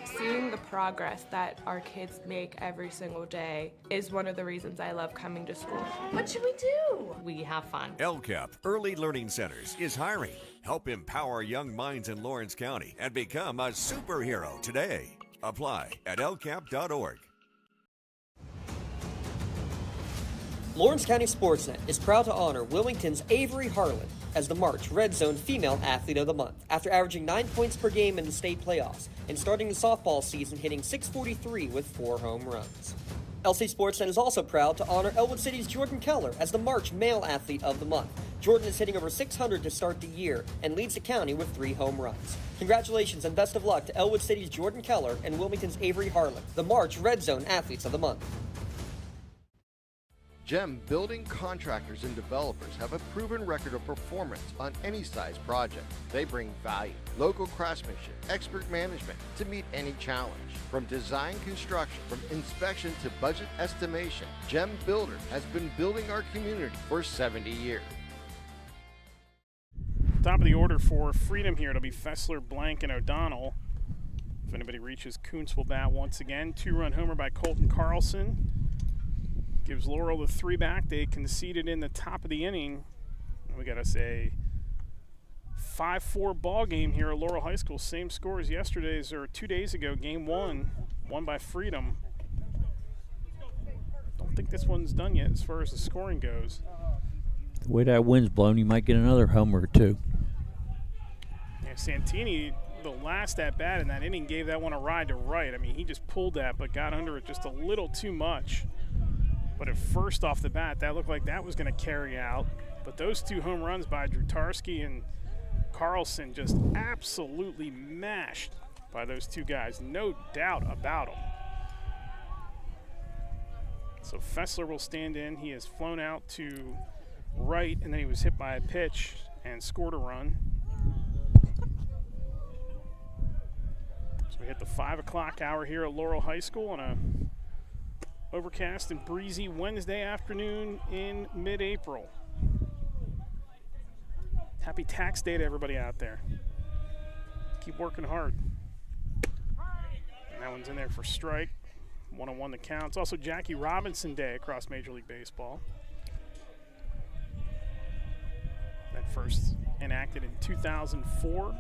Seeing the progress that our kids make every single day is one of the reasons I love coming to school. What should we do? We have fun. LCAP Early Learning Centers is hiring. Help empower young minds in Lawrence County and become a superhero today. Apply at lcap.org. Lawrence County SportsNet is proud to honor Wilmington's Avery Harlan as the March Red Zone Female Athlete of the Month after averaging 9 points per game in the state playoffs and starting the softball season hitting .643 with 4 home runs. LC SportsNet is also proud to honor Elwood City's Jordan Keller as the March Male Athlete of the Month. Jordan is hitting over .600 to start the year and leads the county with 3 home runs. Congratulations and best of luck to Elwood City's Jordan Keller and Wilmington's Avery Harlan, the March Red Zone Athletes of the Month. GEM building contractors and developers have a proven record of performance on any size project. They bring value, local craftsmanship, expert management to meet any challenge. From design construction, from inspection to budget estimation, GEM Builder has been building our community for 70 years. Top of the order for Freedom here. It'll be Fessler, Blank, and O'Donnell. If anybody reaches, Kuntz will bat once again. 2-run homer by Colton Carlson. Gives Laurel the 3 back. They conceded in the top of the inning. We got us a 5-4 ball game here at Laurel High School. Same score as yesterday's or 2 days ago. Game 1, won by Freedom. Don't think this one's done yet as far as the scoring goes. The way that wind's blowing, he might get another homer or two. Yeah, Santini, the last at-bat in that inning, gave that one a ride to right. I mean, he just pulled that but got under it just a little too much. But at first off the bat, that looked like that was going to carry out. But those 2 home runs by Drutarski and Carlson just absolutely mashed by those 2 guys. No doubt about them. So Fessler will stand in. He has flown out to right, and then he was hit by a pitch and scored a run. So we hit the 5 o'clock hour here at Laurel High School on a overcast and breezy Wednesday afternoon in mid-April. Happy tax day to everybody out there. Keep working hard. And that one's in there for strike. 1-1 the count. It's also Jackie Robinson Day across Major League Baseball. That first enacted in 2004.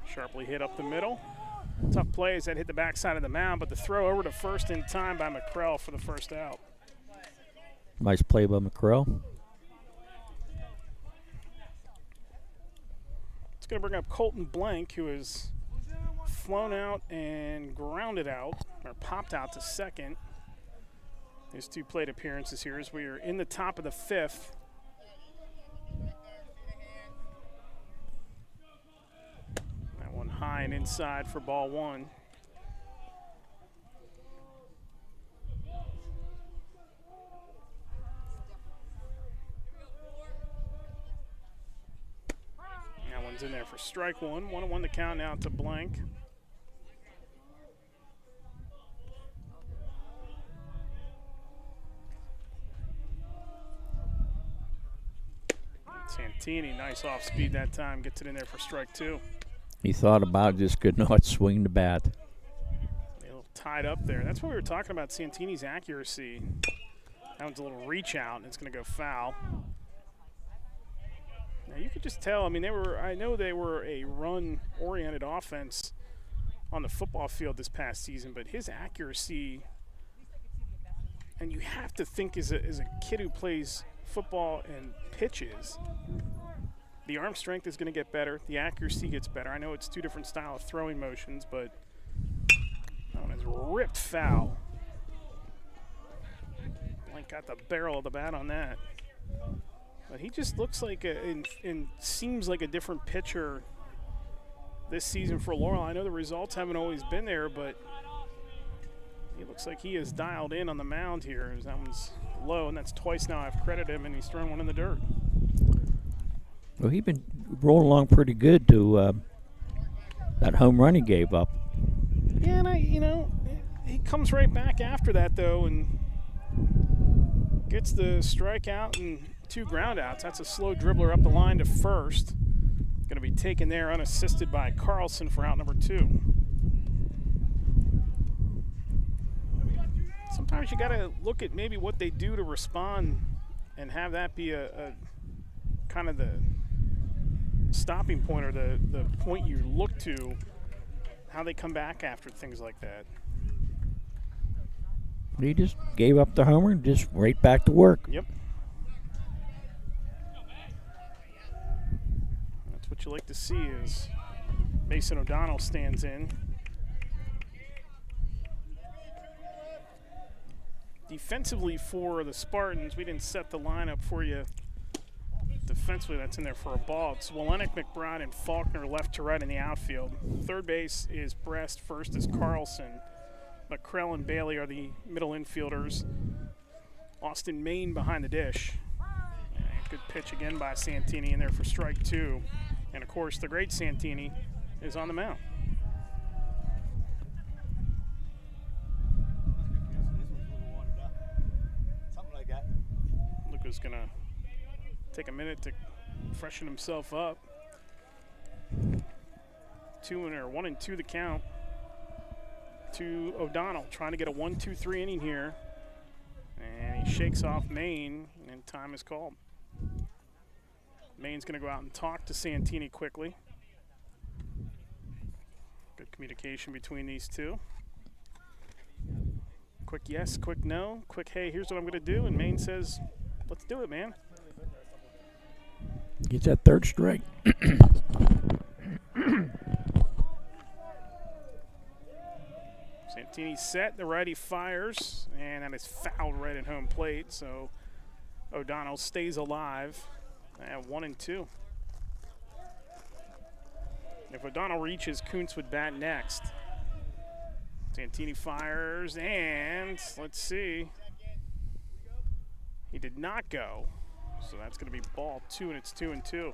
Sharply hit up the middle. Tough play as that hit the backside of the mound, but the throw over to first in time by McCrell for the first out. Nice play by McCrell. It's going to bring up Colton Blank, who has flown out and grounded out, or popped out to second. His 2 plate appearances here as we are in the top of the 5th. That one high and inside for ball 1. That one's in there for strike 1. 1-1 the count now to Blank. Santini, nice off speed that time, gets it in there for strike 2. He thought about it, just could not swing the bat. A little tied up there. That's what we were talking about, Santini's accuracy. That one's a little reach out, and it's going to go foul. Now you could just tell, I mean, I know they were a run-oriented offense on the football field this past season, but his accuracy, and you have to think as a kid who plays football and pitches, the arm strength is going to get better, the accuracy gets better. I know it's 2 different style of throwing motions, but that one is ripped foul. Blank got the barrel of the bat on that. But he just looks like and seems like a different pitcher this season for Laurel. I know the results haven't always been there, but he looks like he is dialed in on the mound here. That one's low, and that's twice now I've credited him, and he's thrown one in the dirt. Well, he's been rolling along pretty good to that home run he gave up. Yeah, and he comes right back after that, though, and gets the strikeout and 2 groundouts. That's a slow dribbler up the line to first. Going to be taken there unassisted by Carlson for out number 2. Sometimes you got to look at maybe what they do to respond and have that be a kind of the stopping point or the point you look to, how they come back after things like that. He just gave up the homer and just right back to work. Yep. That's what you like to see as Mason O'Donnell stands in. Defensively for the Spartans, we didn't set the lineup for you. Defensively, that's in there for a ball. It's Walenik, McBride, and Faulkner left to right in the outfield. Third base is Brest. First is Carlson. McCrell and Bailey are the middle infielders. Austin Main behind the dish. And good pitch again by Santini in there for strike 2. And, of course, the great Santini is on the mound. Luca's going to take a minute to freshen himself up. 1-2 the count to O'Donnell, trying to get a 1-2-3 inning here. And he shakes off Maine, and time is called. Maine's going to go out and talk to Santini quickly. Good communication between these two. Quick yes, quick no, quick hey, here's what I'm going to do. And Maine says, Let's do it, man. Gets that third strike. Santini set, the righty fires, and that is fouled right at home plate, so O'Donnell stays alive at 1-2. If O'Donnell reaches, Kuntz would bat next. Santini fires, and let's see. He did not go, so that's going to be ball 2, and it's 2-2.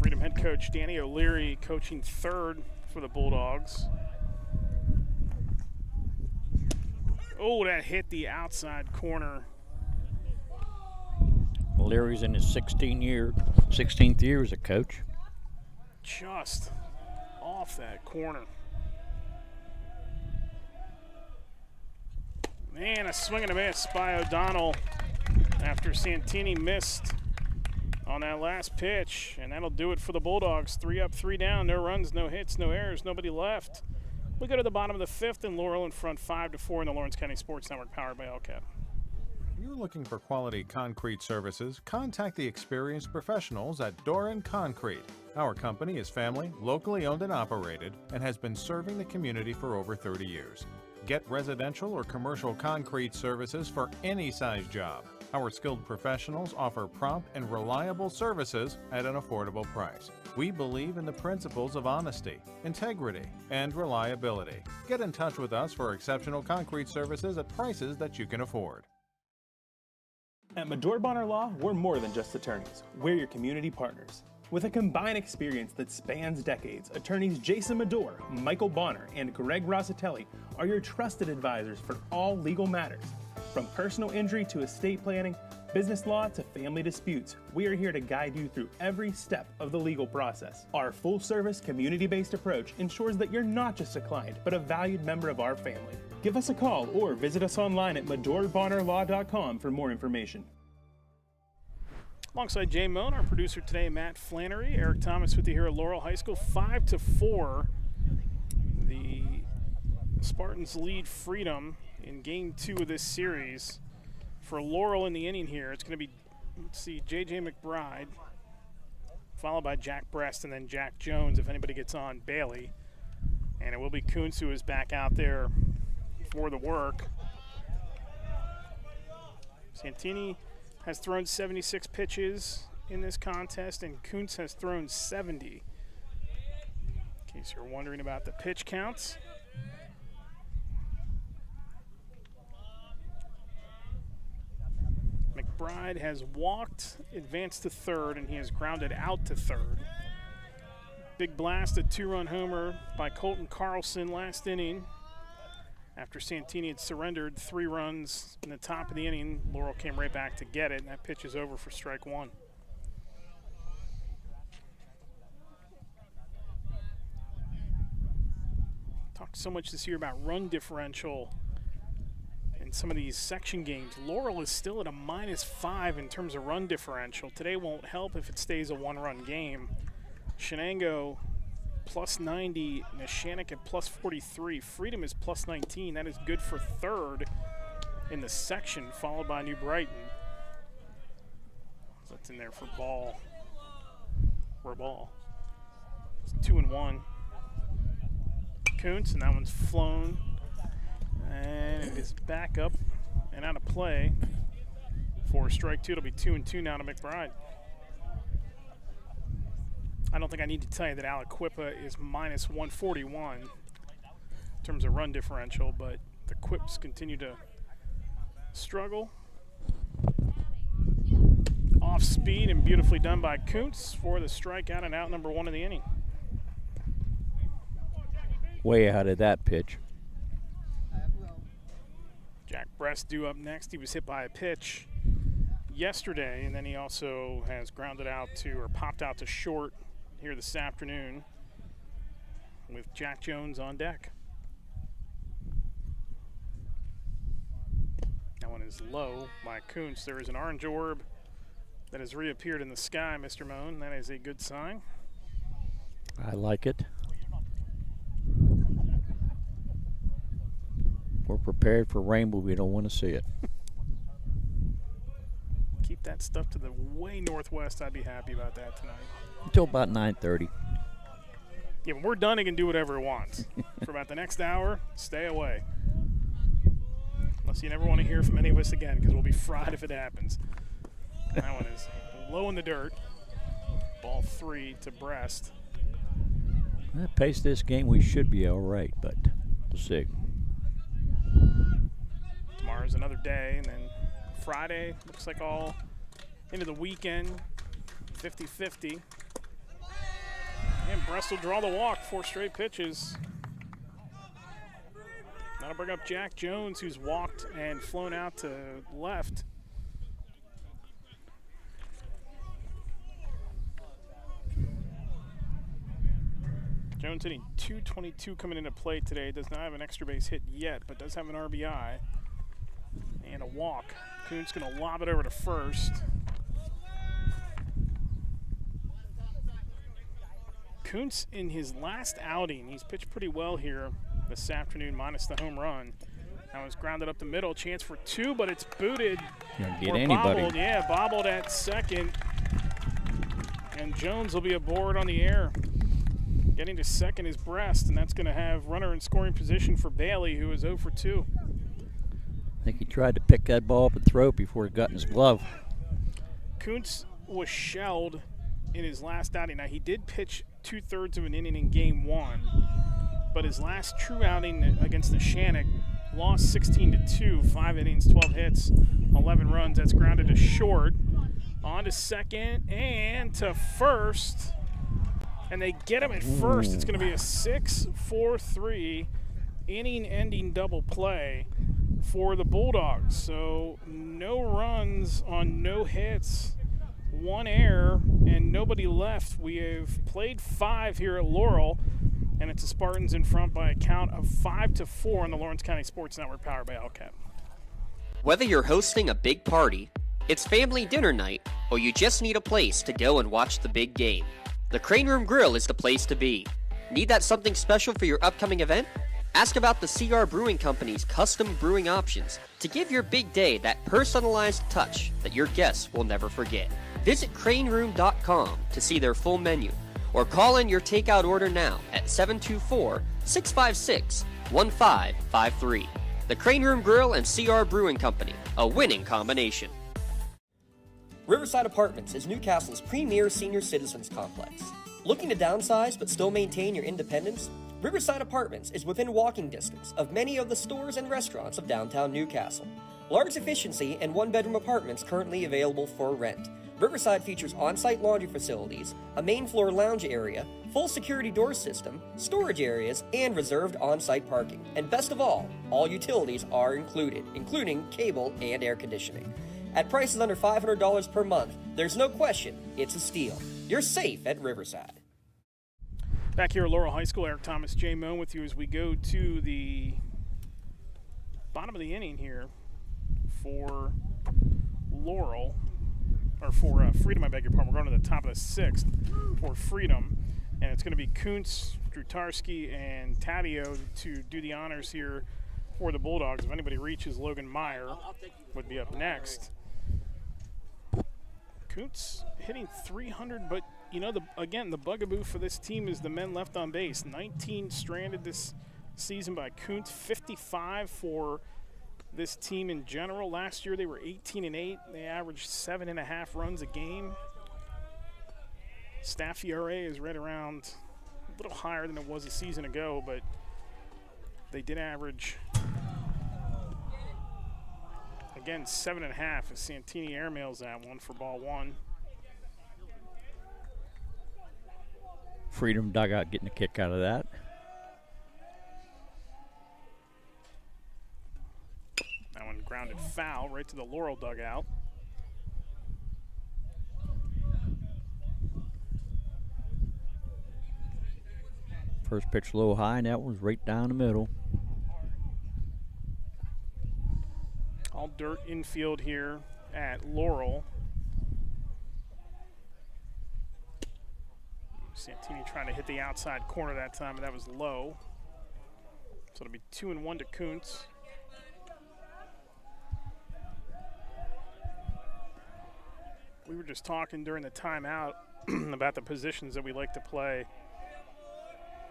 Freedom head coach Danny O'Leary coaching third for the Bulldogs. Oh, that hit the outside corner. O'Leary's in his 16th year as a coach. Just off that corner. And a swing and a miss by O'Donnell after Santini missed on that last pitch, and that'll do it for the Bulldogs. 3 up, 3 down, no runs, no hits, no errors, nobody left. We go to the bottom of the 5th, and Laurel in front 5-4 in the Lawrence County Sports Network, powered by LCAP. If you're looking for quality concrete services, contact the experienced professionals at Doran Concrete. Our company is family, locally owned and operated, and has been serving the community for over 30 years. Get residential or commercial concrete services for any size job. Our skilled professionals offer prompt and reliable services at an affordable price. We believe in the principles of honesty, integrity, and reliability. Get in touch with us for exceptional concrete services at prices that you can afford. At Medore Bonner Law, we're more than just attorneys. We're your community partners. With a combined experience that spans decades, attorneys Jason Medore, Michael Bonner, and Greg Rossitelli are your trusted advisors for all legal matters. From personal injury to estate planning, business law to family disputes, we are here to guide you through every step of the legal process. Our full-service, community-based approach ensures that you're not just a client, but a valued member of our family. Give us a call or visit us online at MedoreBonnerLaw.com for more information. Alongside Jay Moan, our producer today, Matt Flannery, Eric Thomas with you here at Laurel High School. 5-4, the Spartans lead Freedom in Game 2 of this series. For Laurel in the inning here, it's going to be, let's see, J.J. McBride, followed by Jack Brest, and then Jack Jones, if anybody gets on, Bailey. And it will be Kuntz who is back out there for the work. Santini has thrown 76 pitches in this contest, and Kuntz has thrown 70. In case you're wondering about the pitch counts. McBride has walked, advanced to third, and he has grounded out to third. Big blast, a 2-run homer by Colton Carlson last inning. After Santini had surrendered 3 runs in the top of the inning, Laurel came right back to get it, and that pitch is over for strike 1. Talked so much this year about run differential in some of these section games. Laurel is still at a -5 in terms of run differential. Today won't help if it stays a 1-run game. Shenango +90, Neshannock at +43. Freedom is +19. That is good for third in the section, followed by New Brighton. So that's in there for ball. For a ball. It's 2-1. Kuntz, and that one's flown. And it is back up and out of play for strike 2. It'll be 2-2 now to McBride. I don't think I need to tell you that Aliquippa is -141 in terms of run differential, but the Quips continue to struggle. Off speed and beautifully done by Kuntz for the strikeout and out number 1 of the inning. Way ahead of that pitch. Jack Brest due up next. He was hit by a pitch yesterday, and then he also has grounded out to, or popped out to short here this afternoon with Jack Jones on deck. That one is low by Kuntz. There is an orange orb that has reappeared in the sky, Mr. Moan. That is a good sign. I like it. prepared for rain, but we don't want to see it. Keep that stuff to the way northwest. I'd be happy about that tonight. Until about 9:30. Yeah, when we're done, it can do whatever it wants. For about the next hour, stay away. Unless you never want to hear from any of us again, because we'll be fried if it happens. That one is low in the dirt. Ball 3 to Brest. At pace this game, we should be all right, but we'll see. Tomorrow's another day, and then Friday looks like all into the weekend, 50-50. And Brest will draw the walk, 4 straight pitches. That'll bring up Jack Jones, who's walked and flown out to left. Jones hitting .222 coming into play today. Does not have an extra base hit yet, but does have an RBI and a walk. Kuntz going to lob it over to first. Kuntz in his last outing, he's pitched pretty well here this afternoon, minus the home run. That was grounded up the middle, chance for 2, but it's booted. Can't get anybody. Bobbled. Yeah, bobbled at second. And Jones will be aboard on the air. Getting to second is Brest, and that's going to have runner in scoring position for Bailey, who is 0 for 2. I think he tried to pick that ball up and throw it before it got in his glove. Kuntz was shelled in his last outing. Now, he did pitch 2/3 of an inning in game 1, but his last true outing against the Shannock lost 16-2, 5 innings, 12 hits, 11 runs. That's grounded to short. On to second and to first. And they get him at first. It's going to be a 6-4-3 inning-ending double play for the Bulldogs. So no runs on no hits, 1 error, and nobody left. We have played 5 here at Laurel, and it's the Spartans in front by a count of 5-4 on the Lawrence County Sports Network, powered by LCAP. Whether you're hosting a big party, it's family dinner night, or you just need a place to go and watch the big game, the Crane Room Grill is the place to be. Need that something special for your upcoming event? Ask about the CR Brewing Company's custom brewing options to give your big day that personalized touch that your guests will never forget. Visit craneroom.com to see their full menu, or call in your takeout order now at 724-656-1553. The Crane Room Grill and CR Brewing Company, a winning combination. Riverside Apartments is Newcastle's premier senior citizens complex. Looking to downsize but still maintain your independence? Riverside Apartments is within walking distance of many of the stores and restaurants of downtown Newcastle. Large efficiency and 1-bedroom apartments currently available for rent. Riverside features on-site laundry facilities, a main floor lounge area, full security door system, storage areas, and reserved on-site parking. And best of all utilities are included, including cable and air conditioning. At prices under $500 per month, there's no question it's a steal. You're safe at Riverside. Back here at Laurel High School, Eric Thomas, Jay Moan with you as we go to the bottom of the inning here for Laurel, or for Freedom, I beg your pardon. We're going to the top of the 6th for Freedom, and it's going to be Kuntz, Drutarski, and Taddeo to do the honors here for the Bulldogs. If anybody reaches, Logan Meyer would be up next. Kuntz hitting .300, but you know, the bugaboo for this team is the men left on base. 19 stranded this season by Kuntz, 55 for this team in general. Last year they were 18-8. They averaged 7.5 runs a game. Staff ERA is right around a little higher than it was a season ago, but they did average, again, 7.5 as Santini airmails that one for ball 1. Freedom dugout getting a kick out of that. That one grounded foul right to the Laurel dugout. First pitch low high, and that was right down the middle. All dirt infield here at Laurel. Santini trying to hit the outside corner that time, but that was low. So it'll be 2-1 to Kuntz. We were just talking during the timeout about the positions that we like to play.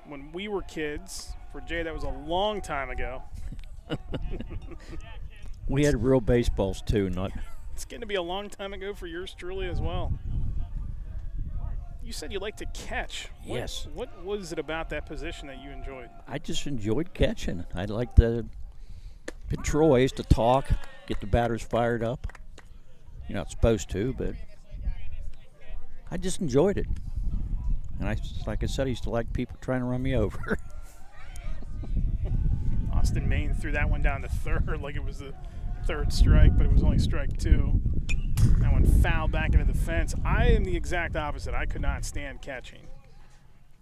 When we were kids, for Jay, that was a long time ago. We had real baseballs too, not. It's going to be a long time ago for yours truly as well. You said you like to catch. Yes. What was it about that position that you enjoyed? I just enjoyed catching. I liked the control. I used to talk, get the batters fired up. You're not supposed to, but I just enjoyed it. And like I said, I used to like people trying to run me over. Austin Main threw that one down to third like it was the third strike, but it was only strike 2. That one fouled back into the fence. I am the exact opposite. I could not stand catching.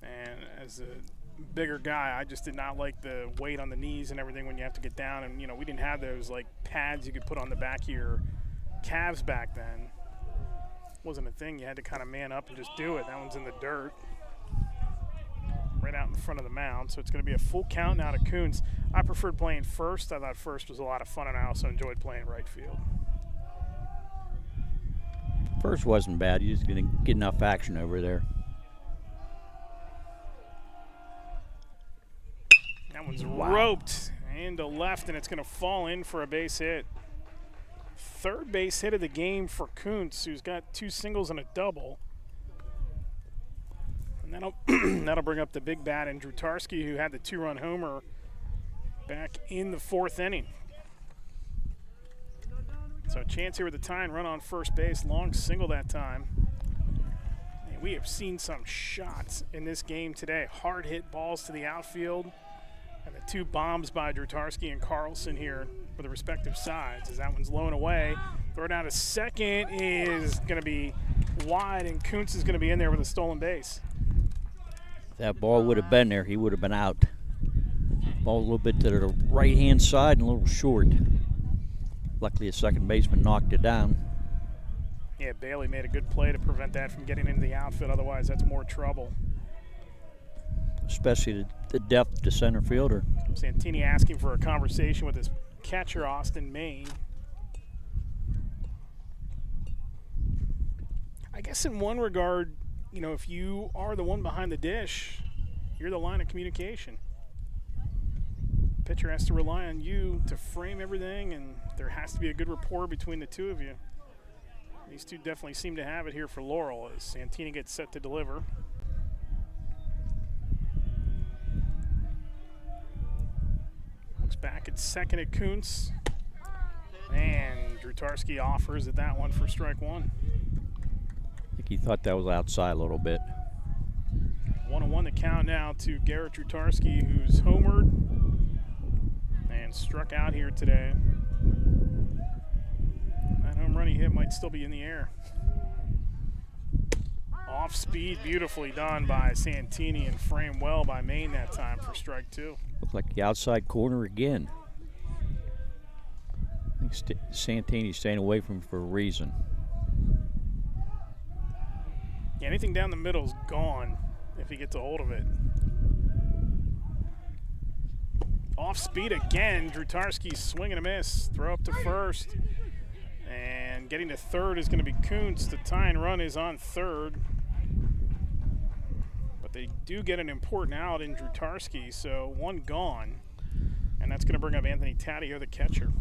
And as a bigger guy, I just did not like the weight on the knees and everything when you have to get down. And, we didn't have those, like, pads you could put on the back of your calves back then. It wasn't a thing. You had to kind of man up and just do it. That one's in the dirt. Right out in front of the mound. So it's going to be a full count now to Kuntz. I preferred playing first. I thought first was a lot of fun, and I also enjoyed playing right field. First wasn't bad. You just didn't get enough action over there. That one's roped into left, and it's going to fall in for a base hit. Third base hit of the game for Kuntz, who's got 2 singles and a double. And that'll bring up the big bat in Drutarski, who had the 2-run homer back in the 4th inning. So a chance here with the tying run on first base. Long single that time. And we have seen some shots in this game today. Hard hit balls to the outfield. And the 2 bombs by Drutarski and Carlson here for the respective sides. As that one's low and away. Throw down to second is going to be wide, and Kuntz is going to be in there with a stolen base. If that ball would have been there, he would have been out. Ball a little bit to the right-hand side and a little short. Luckily, a second baseman knocked it down. Yeah, Bailey made a good play to prevent that from getting into the outfield. Otherwise, that's more trouble. Especially the depth to center fielder. Santini asking for a conversation with his catcher, Austin Main. I guess in one regard, if you are the one behind the dish, you're the line of communication. Pitcher has to rely on you to frame everything, and there has to be a good rapport between the two of you. These two definitely seem to have it here for Laurel as Santini gets set to deliver. Looks back at second at Kuntz. And Drutarski offers at that one for strike 1. I think he thought that was outside a little bit. 1-1 the count now to Garrett Drutarski, who's homered and struck out here today. That home run he hit might still be in the air. Off speed, beautifully done by Santini, and framed well by Main that time for strike 2. Looked like the outside corner again. I think Santini's staying away from him for a reason. Yeah, anything down the middle is gone if he gets a hold of it. Off speed again. Drutarski swing and a miss. Throw up to first. And getting to third is going to be Kuntz. The tying run is on third. But they do get an important out in Drutarski, so 1 gone. And that's going to bring up Anthony Taddeo, the catcher.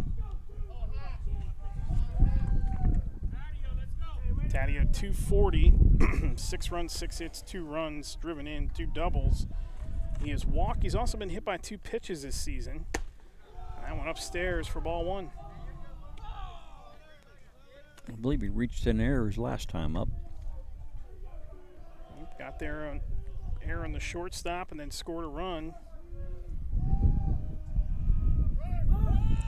Taddeo 240, 6 runs, 6 hits, 2 runs, driven in, 2 doubles. He has walked. He's also been hit by 2 pitches this season. That one upstairs for ball 1. I believe he reached in there his last time up. Got there on error on the shortstop and then scored a run.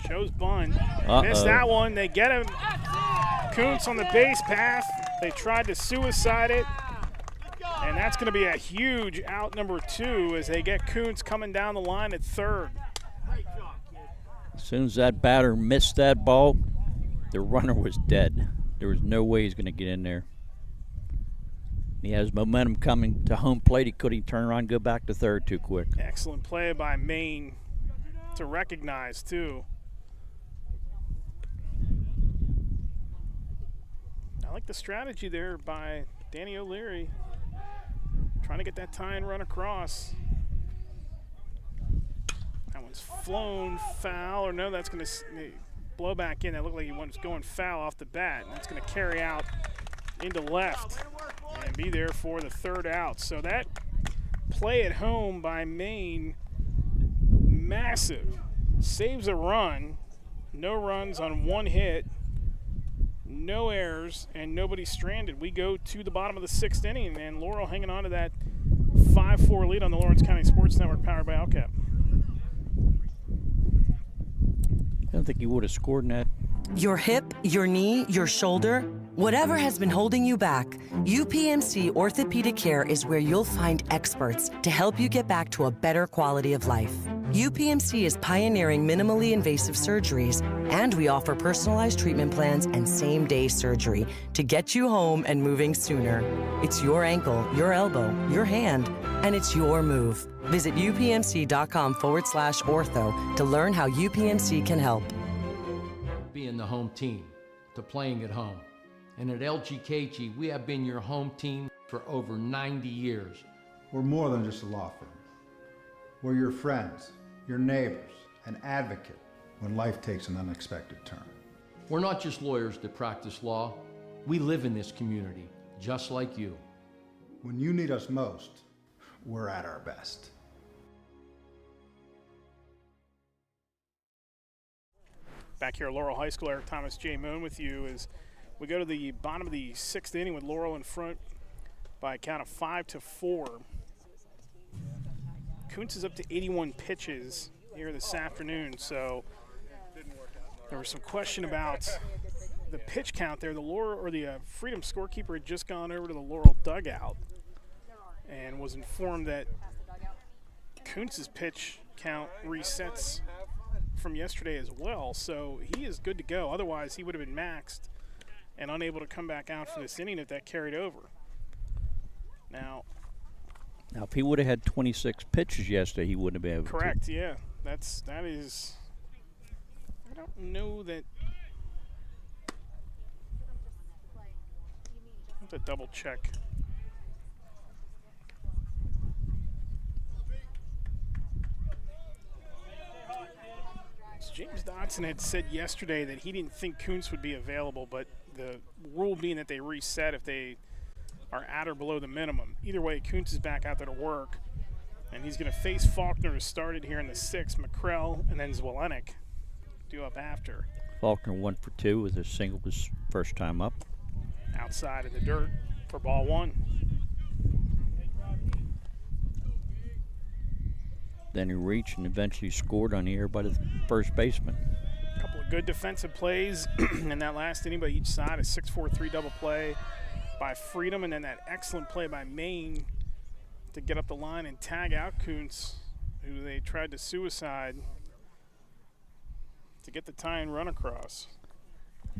Shows bunt. Missed that one. They get him. Kuntz on the base path. They tried to suicide it. And that's going to be a huge out number 2 as they get Kuntz coming down the line at third. As soon as that batter missed that ball, the runner was dead. There was no way he's going to get in there. He has momentum coming to home plate. He couldn't turn around and go back to third too quick. Excellent play by Main to recognize, too. Now I like the strategy there by Danny O'Leary. Trying to get that tie and run across. That one's flown foul, or no, that's going to blow back in. That looked like he was going foul off the bat. And that's going to carry out into left and be there for the third out. So that play at home by Maine, massive. Saves a run, no runs on one hit, no errors, and nobody stranded. We go to the bottom of the 6th inning, and Laurel hanging on to that 5-4 lead on the Lawrence County Sports Network, powered by LCAP. I don't think he would have scored in that. Your hip, your knee, your shoulder, whatever has been holding you back, UPMC Orthopedic Care is where you'll find experts to help you get back to a better quality of life. UPMC is pioneering minimally invasive surgeries, and we offer personalized treatment plans and same-day surgery to get you home and moving sooner. It's your ankle, your elbow, your hand, and it's your move. Visit upmc.com/ortho to learn how UPMC can help. Being the home team to playing at home. And at LGKG, we have been your home team for over 90 years. We're more than just a law firm. We're your friends, your neighbors, an advocate when life takes an unexpected turn. We're not just lawyers that practice law. We live in this community, just like you. When you need us most, we're at our best. Back here at Laurel High School, Eric Thomas, Jay Moon with you as we go to the bottom of the 6th inning with Laurel in front by a count of 5-4. Kuntz is up to 81 pitches here this afternoon, so there was some question about the pitch count there. The Freedom scorekeeper had just gone over to the Laurel dugout and was informed that Kuntz's pitch count resets from yesterday as well, so he is good to go. Otherwise, he would have been maxed and unable to come back out for this inning if that carried over. Now, if he would have had 26 pitches yesterday, he wouldn't have been able to. Correct, yeah. That is, I don't know that. I have to double check. James Dotson had said yesterday that he didn't think Kuntz would be available, but the rule being that they reset if they are at or below the minimum. Either way, Kuntz is back out there to work, and he's going to face Faulkner, who started here in the 6th, McCrell, and then Zwelenik due up after. Faulkner 1 for 2 with a single his first time up. Outside in the dirt for ball 1. Then he reached and eventually scored on the air by the first baseman. A couple of good defensive plays in that last inning by each side. A 6-4-3 double play by Freedom, and then that excellent play by Maine to get up the line and tag out Kuntz, who they tried to suicide to get the tie and run across.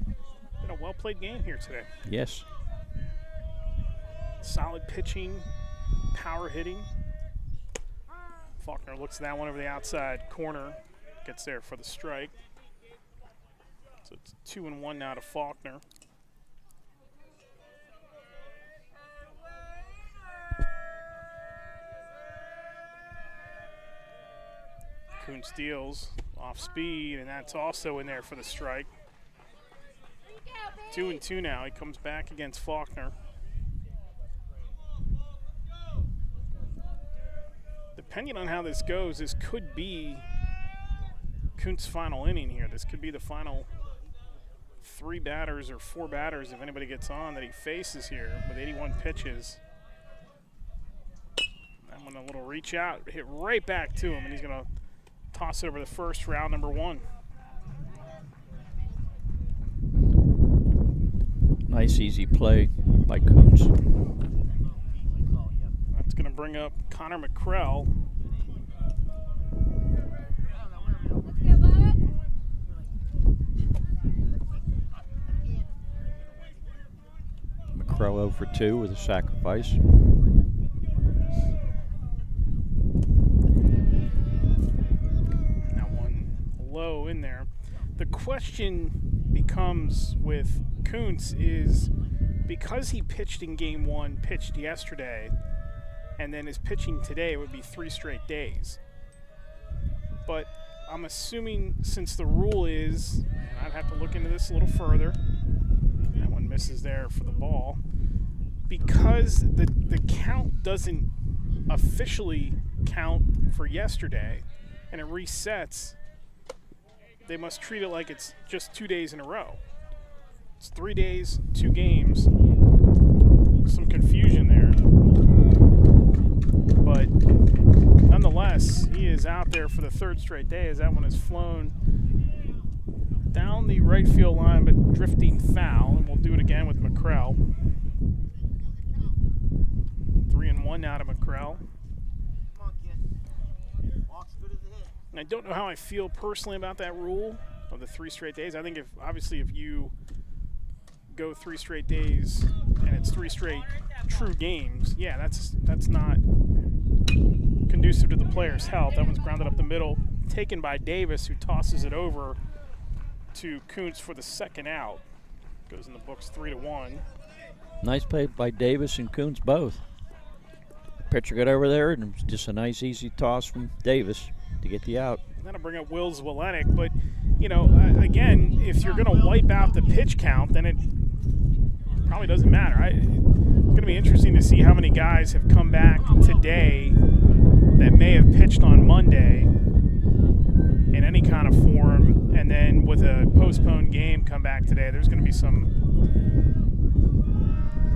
Been a well-played game here today. Yes. Solid pitching, power hitting. Faulkner looks at that one over the outside corner, gets there for the strike. So it's 2-1 now to Faulkner. Kuntz deals off speed, and that's also in there for the strike. 2-2 now. He comes back against Faulkner. Depending on how this goes, this could be Kuntz's final inning here. This could be the final 3 batters or 4 batters, if anybody gets on, that he faces here with 81 pitches. That one, a little reach out, hit right back to him, and he's going to toss it over the first, round number 1. Nice, easy play by Kuntz. That's going to bring up Connor McCrell. McCrell 0 for 2 with a sacrifice. Now one low in there. The question becomes with Kuntz is because he pitched in game 1, pitched yesterday, and then is pitching today, it would be 3 straight days. But I'm assuming since the rule is, and I'd have to look into this a little further, that one misses there for the ball, because the count doesn't officially count for yesterday and it resets, they must treat it like it's just 2 days in a row. It's 3 days, 2 games. Some confusion there. But nonetheless, he is out there for the 3rd straight day as that one is flown down the right field line but drifting foul. And we'll do it again with McCrell. 3-1 now to McCrell. And I don't know how I feel personally about that rule of the 3 straight days. I think if you go 3 straight days and it's 3 straight true games, yeah, that's not conducive to the player's health. That one's grounded up the middle, taken by Davis, who tosses it over to Kuntz for the 2nd out. Goes in the books 3-1. Nice play by Davis and Kuntz both. Pitcher got over there, and it was just a nice, easy toss from Davis to get the out. That'll bring up Wills Walenik, but, again, if you're going to wipe out the pitch count, then it probably doesn't matter. It's going to be interesting to see how many guys have come back today that may have pitched on Monday in any kind of form, and then with a postponed game come back today. There's going to be some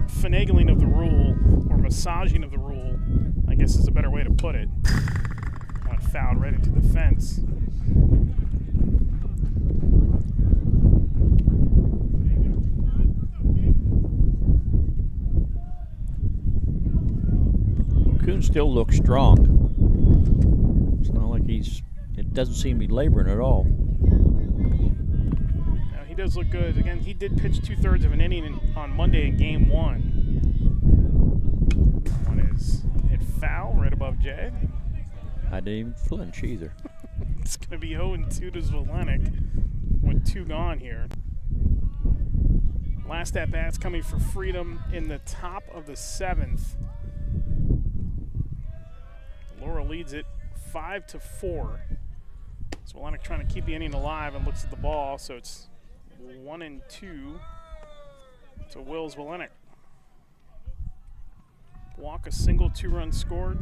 finagling of the rule, or massaging of the rule, I guess is a better way to put it. Got fouled right into the fence. Kuntz still looks strong. It's not like it doesn't seem to be laboring at all. He does look good. Again, he did pitch 2/3 of an inning on Monday in game 1. One is hit foul right above Jay. I didn't even flinch either. It's going to be 0-2 to Zvelenik with 2 gone here. Last at-bat's coming for Freedom in the top of the 7th. Laurel leads it 5-4. Zvelenik trying to keep the inning alive and looks at the ball, so it's 1-2 to Will Zvelenik. Walk, a single, 2 runs scored.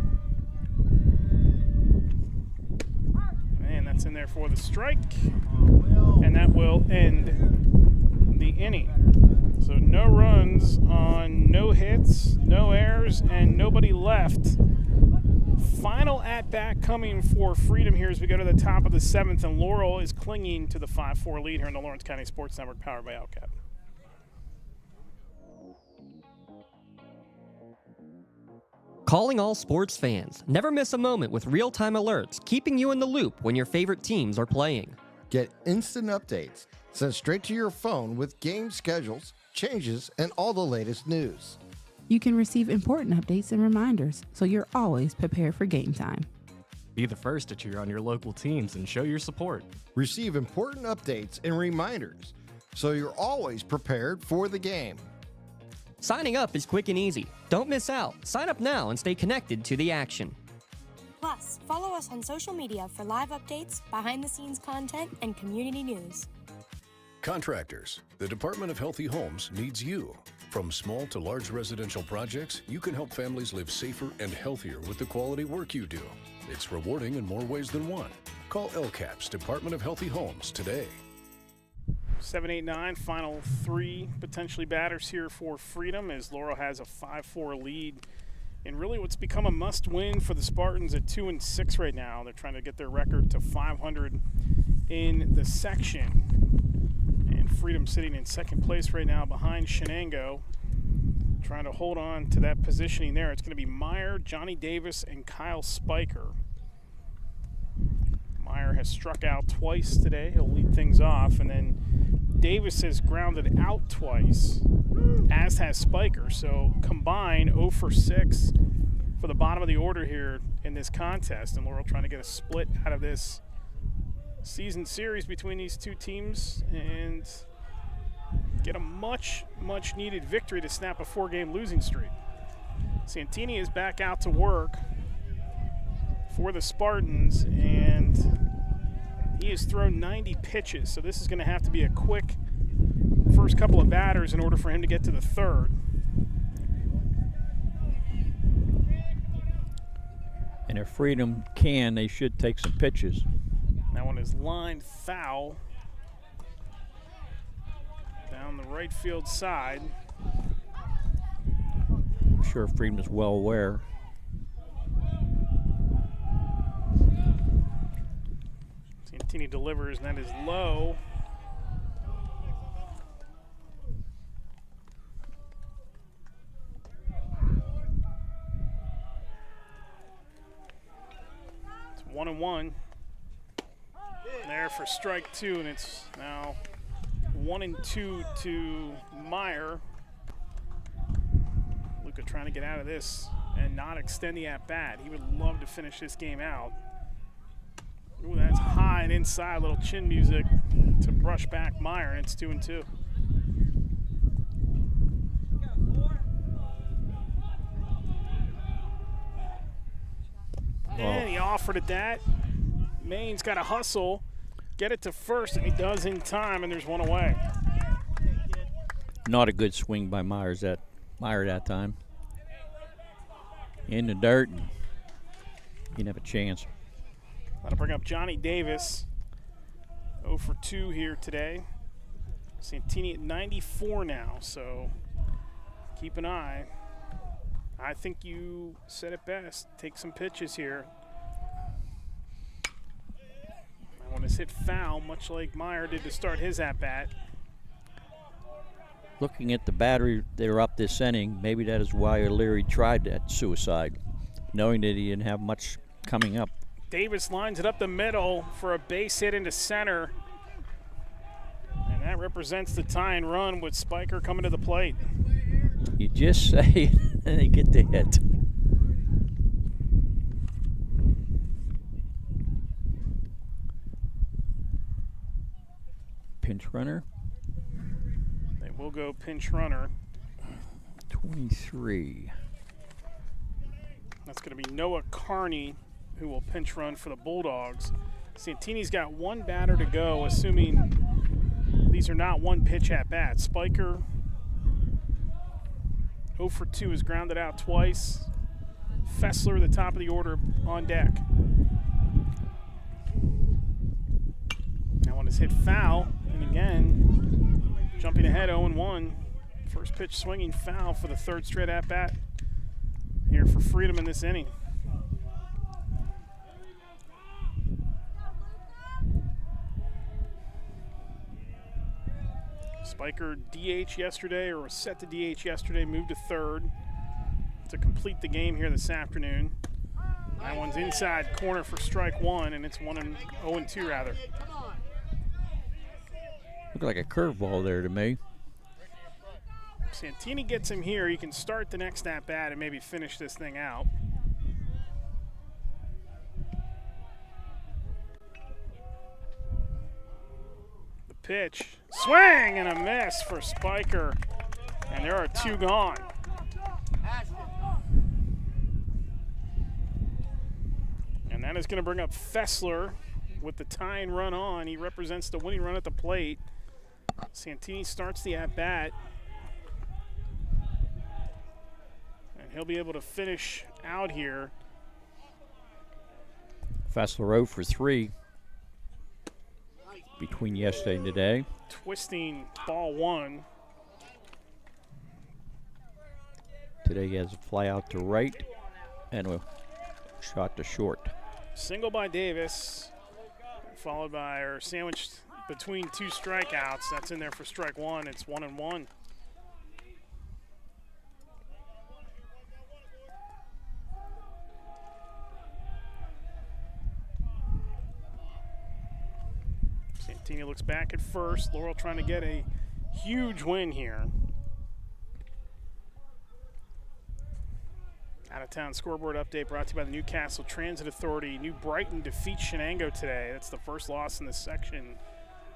And that's in there for the strike. And that will end the inning. So no runs on no hits, no errors, and nobody left. Final at-bat coming for Freedom here as we go to the top of the 7th, and Laurel is clinging to the 5-4 lead here in the Lawrence County Sports Network, powered by LCAP. Calling all sports fans. Never miss a moment with real-time alerts, keeping you in the loop when your favorite teams are playing. Get instant updates sent straight to your phone with game schedules, changes, and all the latest news. You can receive important updates and reminders, so you're always prepared for game time. Be the first to cheer on your local teams and show your support. Receive important updates and reminders, so you're always prepared for the game. Signing up is quick and easy. Don't miss out. Sign up now and stay connected to the action. Plus, follow us on social media for live updates, behind-the-scenes content, and community news. Contractors, the Department of Healthy Homes needs you. From small to large residential projects, you can help families live safer and healthier with the quality work you do. It's rewarding in more ways than one. Call LCAP's Department of Healthy Homes today. 7-8-9, final 3 potentially batters here for Freedom as Laurel has a 5-4 lead in really what's become a must-win for the Spartans at 2-6 right now. They're trying to get their record to 500 in the section. And Freedom sitting in 2nd place right now behind Shenango, trying to hold on to that positioning there. It's going to be Meyer, Johnny Davis, and Kyle Spiker. Meyer has struck out twice today. He'll lead things off. And then Davis has grounded out twice, as has Spiker. So combined 0 for 6 for the bottom of the order here in this contest. And Laurel trying to get a split out of this season series between these two teams. And get a much needed victory to snap a 4-game losing streak. Santini is back out to work for the Spartans, and he has thrown 90 pitches, so this is going to have to be a quick first couple of batters in order for him to get to the third. And if Freedom can, they should take some pitches. That one is lined foul down the right field side. I'm sure Freedom is well aware. Santini delivers, and that is low. It's 1-1. There for strike 2, and it's now 1-2 to Meyer. Luca trying to get out of this and not extend the at-bat. He would love to finish this game out. Ooh, that's high and inside, little chin music to brush back Meyer, and it's 2-2. And he offered at that. Maine's got to hustle, get it to first, and he does in time, and there's one away. Not a good swing by Meyer that time. In the dirt, and he didn't have a chance. That'll bring up Johnny Davis. 0 for 2 here today. Santini at 94 now, so keep an eye. I think you said it best. Take some pitches here. That one is hit foul, much like Meyer did to start his at-bat. Looking at the battery that are up this inning, maybe that is why O'Leary tried that suicide, knowing that he didn't have much coming up. Davis lines it up the middle for a base hit into center. And that represents the tying run with Spiker coming to the plate. You just say and they get the hit. Pinch runner. They will go pinch runner. 23. That's going to be Noah Carney, who will pinch run for the Bulldogs. Santini's got one batter to go, assuming these are not one pitch at bat. Spiker 0 for 2 is grounded out twice. Fessler, the top of the order, on deck. That one is hit foul, and again, jumping ahead 0-1. First pitch swinging foul for the third straight at bat here for Freedom in this inning. Spiker DH yesterday, or was set to DH yesterday, moved to third to complete the game here this afternoon. That one's inside corner for strike 1, and it's 0-2 rather. Looked like a curveball there to me. Santini gets him here. He can start the next at bat and maybe finish this thing out. The pitch, swing and a miss for Spiker, and there are 2 gone. And that is going to bring up Fessler with the tying run on. He represents the winning run at the plate. Santini starts the at bat. He'll be able to finish out here. Fessler 0 for 3 between yesterday and today. Twisting ball 1. Today he has a fly out to right and a shot to short. Single by Davis, followed by, or sandwiched between 2 strikeouts. That's in there for strike 1. It's 1-1. Santini looks back at first. Laurel trying to get a huge win here. Out-of-town scoreboard update brought to you by the Newcastle Transit Authority. New Brighton defeats Shenango today. That's the first loss in this section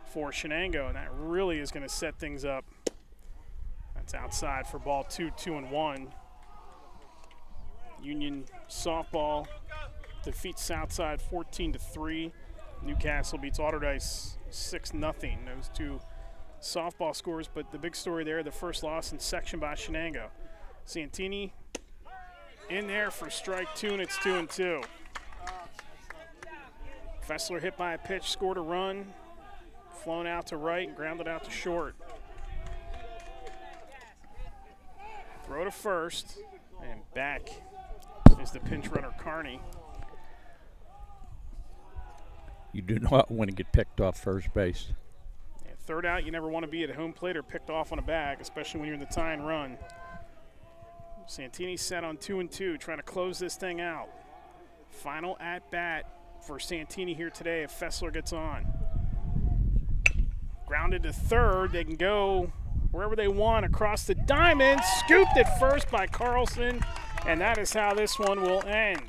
for Shenango, and that really is going to set things up It's outside for ball 2, 2-1. Union softball defeats Southside 14-3. Newcastle beats Otterdice 6-0. Those two softball scores, but the big story there, the first loss in section by Shenango. Santini in there for strike 2, and it's 2-2. Fessler hit by a pitch, scored a run, flown out to right and grounded out to short. Throw to first, and back is the pinch runner, Carney. You do not want to get picked off first base. Yeah, third out, you never want to be at home plate or picked off on a bag, especially when you're in the tie and run. Santini set on 2-2, trying to close this thing out. Final at bat for Santini here today if Fessler gets on. Grounded to third, they can go wherever they want across the diamond. Scooped at first by Carlson, and that is how this one will end.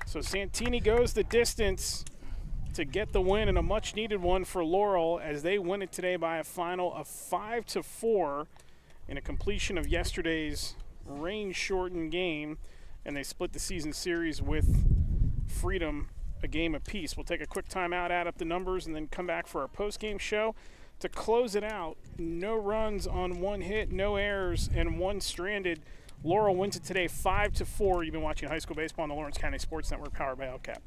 So Santini goes the distance to get the win, and a much needed one for Laurel as they win it today by a final of 5-4 in a completion of yesterday's rain-shortened game, and they split the season series with Freedom a game apiece. We'll take a quick timeout, add up the numbers, and then come back for our post-game show. To close it out, no runs on one hit, no errors, and one stranded. Laurel wins it today 5-4. You've been watching high school baseball on the Lawrence County Sports Network, powered by LCAP.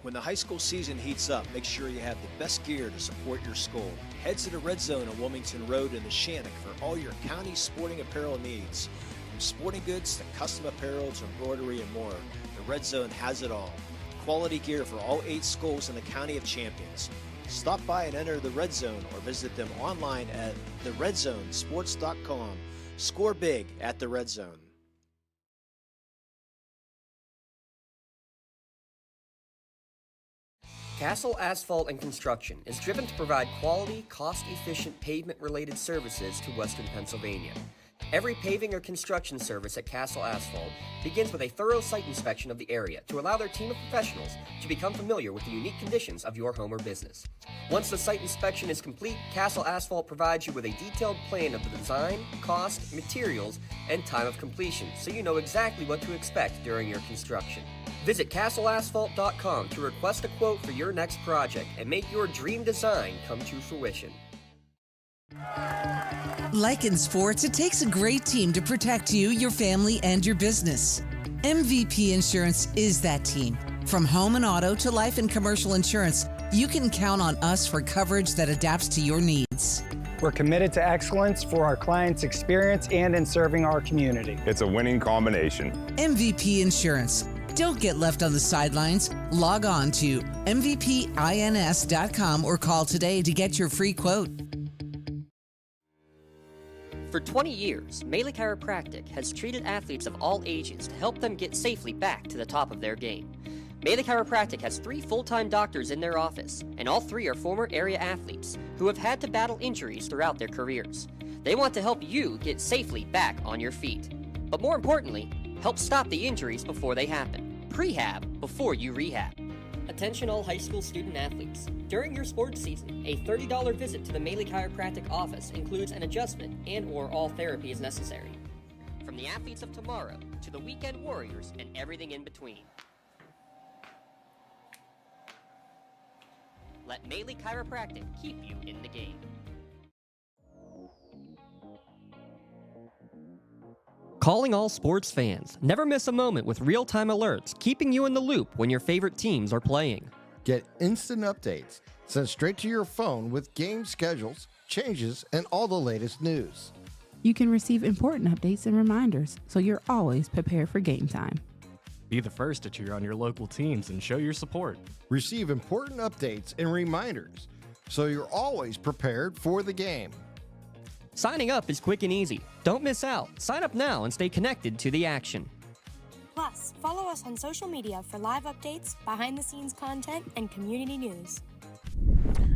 When the high school season heats up, make sure you have the best gear to support your school. Head to the Red Zone on Wilmington Road in the Shannock for all your county sporting apparel needs. From sporting goods to custom apparel to embroidery and more, the Red Zone has it all. Quality gear for all 8 schools in the County of Champions. Stop by and enter the Red Zone or visit them online at theredzonesports.com. Score big at the Red Zone. Castle Asphalt and Construction is driven to provide quality, cost-efficient pavement-related services to Western Pennsylvania. Every paving or construction service at Castle Asphalt begins with a thorough site inspection of the area to allow their team of professionals to become familiar with the unique conditions of your home or business. Once the site inspection is complete, Castle Asphalt provides you with a detailed plan of the design, cost, materials, and time of completion, so you know exactly what to expect during your construction. Visit castleasphalt.com to request a quote for your next project and make your dream design come to fruition. Like in sports, it takes a great team to protect you, your family, and your business. MVP Insurance is that team. From home and auto to life and commercial insurance, you can count on us for coverage that adapts to your needs. We're committed to excellence for our clients' experience and in serving our community. It's a winning combination. MVP Insurance. Don't get left on the sidelines. Log on to mvpins.com or call today to get your free quote. For 20 years, Melee Chiropractic has treated athletes of all ages to help them get safely back to the top of their game. Melee Chiropractic has 3 full-time doctors in their office, and all 3 are former area athletes who have had to battle injuries throughout their careers. They want to help you get safely back on your feet. But more importantly, help stop the injuries before they happen. Prehab before you rehab. Attention all high school student athletes. During your sports season, a $30 visit to the Melee Chiropractic office includes an adjustment and/or all therapy is necessary. From the athletes of tomorrow to the weekend warriors and everything in between. Let Melee Chiropractic keep you in the game. Calling all sports fans. Never miss a moment with real-time alerts, keeping you in the loop when your favorite teams are playing. Get instant updates sent straight to your phone with game schedules, changes, and all the latest news. You can receive important updates and reminders, so you're always prepared for game time. Be the first to cheer on your local teams and show your support. Receive important updates and reminders, so you're always prepared for the game. Signing up is quick and easy. Don't miss out. Sign up now and stay connected to the action. Plus, follow us on social media for live updates, behind-the-scenes content, and community news.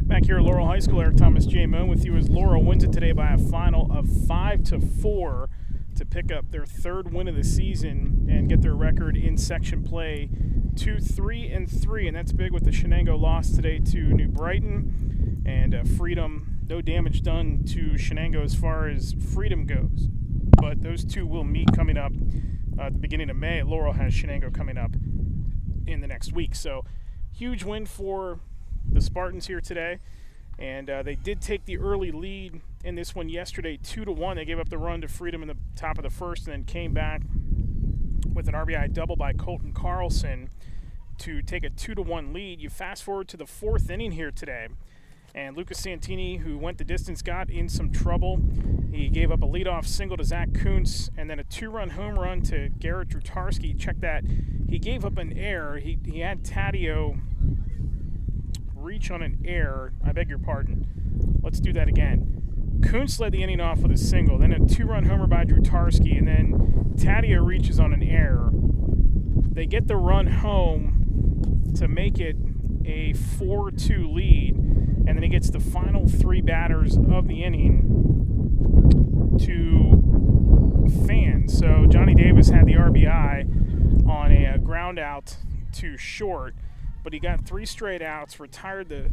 Back here at Laurel High School, Eric Thomas, J. Moon with you as Laurel wins it today by a final of 5-4 to pick up their 3rd win of the season and get their record in section play to 3-3, and that's big with the Shenango loss today to New Brighton. And Freedom, no damage done to Shenango as far as Freedom goes. But those two will meet coming up at the beginning of May. Laurel has Shenango coming up in the next week. So huge win for the Spartans here today. And they did take the early lead in this one yesterday, 2-1. They gave up the run to Freedom in the top of the first and then came back with an RBI double by Colton Carlson to take a 2-1 lead. You fast forward to the fourth inning here today, and Lucas Santini, who went the distance, got in some trouble. He gave up a leadoff single to Zach Kuntz and then a 2-run home run to Garrett Drutarski. Check that. He gave up an error. He had Taddeo reach on an error. I beg your pardon. Let's do that again. Kuntz led the inning off with a single, then a 2-run homer by Drutarski, and then Taddeo reaches on an error. They get the run home to make it a 4-2 lead, and then he gets the final three batters of the inning to fans. So Johnny Davis had the RBI on a ground out to short, but he got 3 straight outs, retired the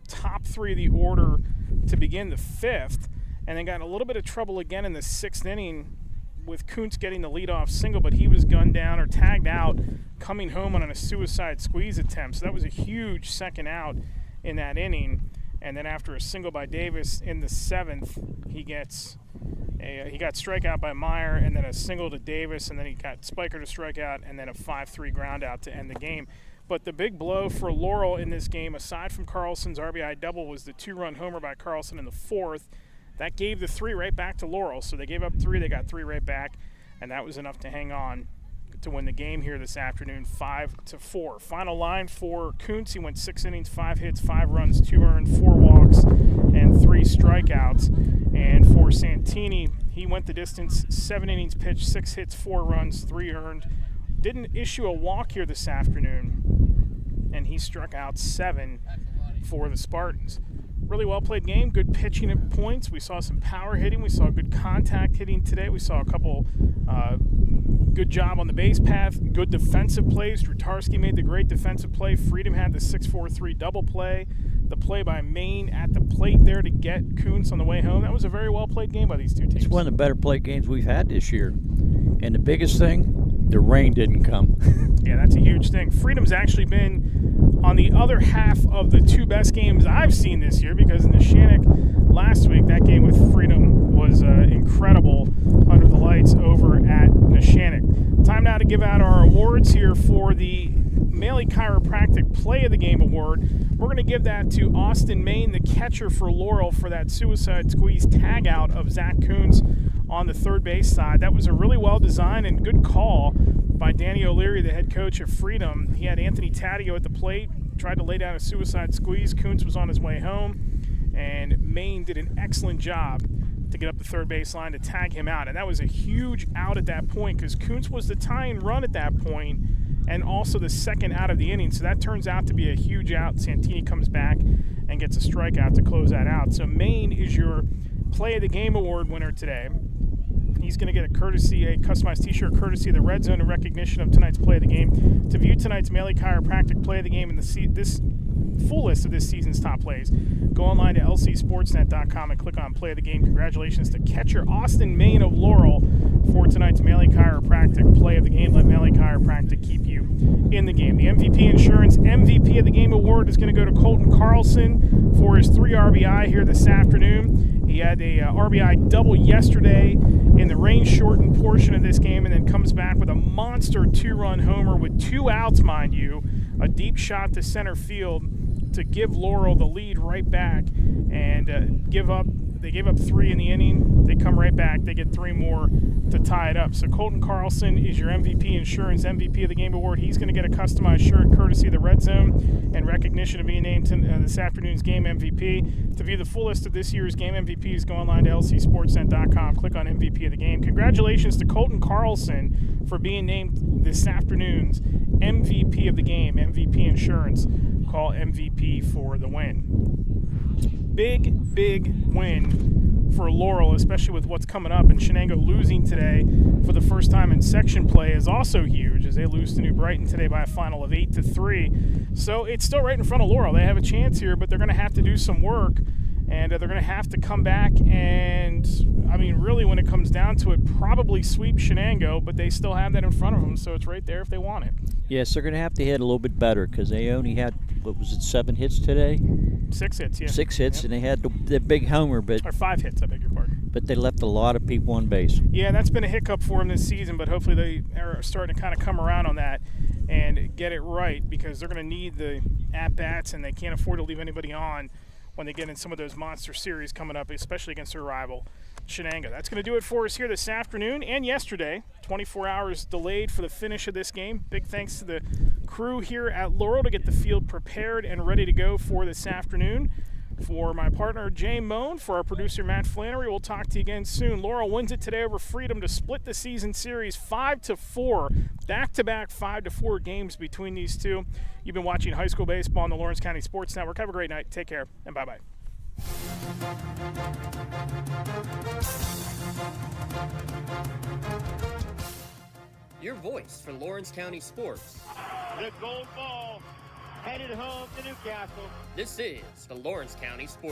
top 3 of the order to begin the fifth, and then got in a little bit of trouble again in the sixth inning with Kuntz getting the leadoff single, but he was gunned down or tagged out coming home on a suicide squeeze attempt. So that was a huge second out in that inning. And then after a single by Davis in the seventh, he got strikeout by Meyer, and then a single to Davis, and then he got Spiker to strike out, and then a 5-3 ground out to end the game. But the big blow for Laurel in this game, aside from Carlson's RBI double, was the 2-run homer by Carlson in the fourth. That gave the 3 right back to Laurel. So they gave up 3, they got 3 right back, and that was enough to hang on to win the game here this afternoon, 5-4. Final line for Kuntz. He went 6 innings, 5 hits, 5 runs, 2 earned, 4 walks, and 3 strikeouts. And for Santini, he went the distance, 7 innings pitched, 6 hits, 4 runs, 3 earned. Didn't issue a walk here this afternoon, and he struck out 7 for the Spartans. Really well played game, good pitching at points. We saw some power hitting. We saw good contact hitting today. We saw a couple good job on the base path, good defensive plays. Drutarski made the great defensive play. Freedom had the 6-4-3 double play. The play by Maine at the plate there to get Kuntz on the way home. That was a very well played game by these two teams. It's one of the better play games we've had this year. And the biggest thing, the rain didn't come. Yeah, that's a huge thing. Freedom's actually been on the other half of the 2 best games I've seen this year, because in the Shannock last week, that game with Freedom was incredible under the lights over at Neshannock. Time now to give out our awards here for the Maley Chiropractic Play of the Game Award. We're going to give that to Austin Maine, the catcher for Laurel, for that suicide squeeze tag out of Zach Kuntz on the third base side. That was a really well designed and good call by Danny O'Leary, the head coach of Freedom. He had Anthony Taddeo at the plate, tried to lay down a suicide squeeze. Kuntz was on his way home, and Maine did an excellent job to get up the third base line to tag him out. And that was a huge out at that point, because Kuntz was the tying run at that point and also the second out of the inning. So that turns out to be a huge out. Santini comes back and gets a strikeout to close that out. So Maine is your Play of the Game Award winner today. He's going to get a customized t-shirt courtesy of the Red Zone in recognition of tonight's Play of the Game. To view tonight's Maley Chiropractic Play of the Game and this full list of this season's top plays, go online to lcsportsnet.com and click on Play of the Game. Congratulations to catcher Austin Maine of Laurel for tonight's Maley Chiropractic Play of the Game. Let Maley Chiropractic keep you in the game. The MVP Insurance MVP of the Game Award is going to go to Colton Carlson for his 3 RBI here this afternoon. He had a RBI double yesterday in the rain-shortened portion of this game, and then comes back with a monster 2-run homer with 2 outs, mind you, a deep shot to center field to give Laurel the lead right back, and they gave up 3 in the inning. They come right back. They get 3 more to tie it up. So Colton Carlson is your MVP Insurance MVP of the Game Award. He's going to get a customized shirt courtesy of the Red Zone in recognition of being named this afternoon's Game MVP. To view the full list of this year's Game MVPs, go online to lcsportsnet.com, click on MVP of the Game. Congratulations to Colton Carlson for being named this afternoon's MVP of the Game. MVP Insurance. Call MVP for the win. Big win for Laurel, especially with what's coming up. And Shenango losing today for the first time in section play is also huge, as they lose to New Brighton today by a final of 8-3. So it's still right in front of Laurel. They have a chance here, but they're going to have to do some work, and they're going to have to come back and, I mean, really when it comes down to it, probably sweep Shenango, but they still have that in front of them, so it's right there if they want it. Yes, they're going to have to hit a little bit better because they only had, 7 hits today? 6 hits, yeah. 6 hits, yep. And they had the big homer, or 5 hits, I beg your pardon. But they left a lot of people on base. Yeah, that's been a hiccup for them this season, but hopefully they are starting to kind of come around on that and get it right, because they're going to need the at-bats, and they can't afford to leave anybody on when they get in some of those monster series coming up, especially against their rival, Shenango. That's going to do it for us here this afternoon and yesterday. 24 hours delayed for the finish of this game. Big thanks to the crew here at Laurel to get the field prepared and ready to go for this afternoon. For my partner, Jay Moan, for our producer, Matt Flannery, we'll talk to you again soon. Laurel wins it today over Freedom to split the season series 5-4, back-to-back 5-4 games between these two. You've been watching high school baseball on the Lawrence County Sports Network. Have a great night. Take care, and bye-bye. Your voice for Lawrence County sports. The gold ball headed home to Newcastle. This is the Lawrence County Sports.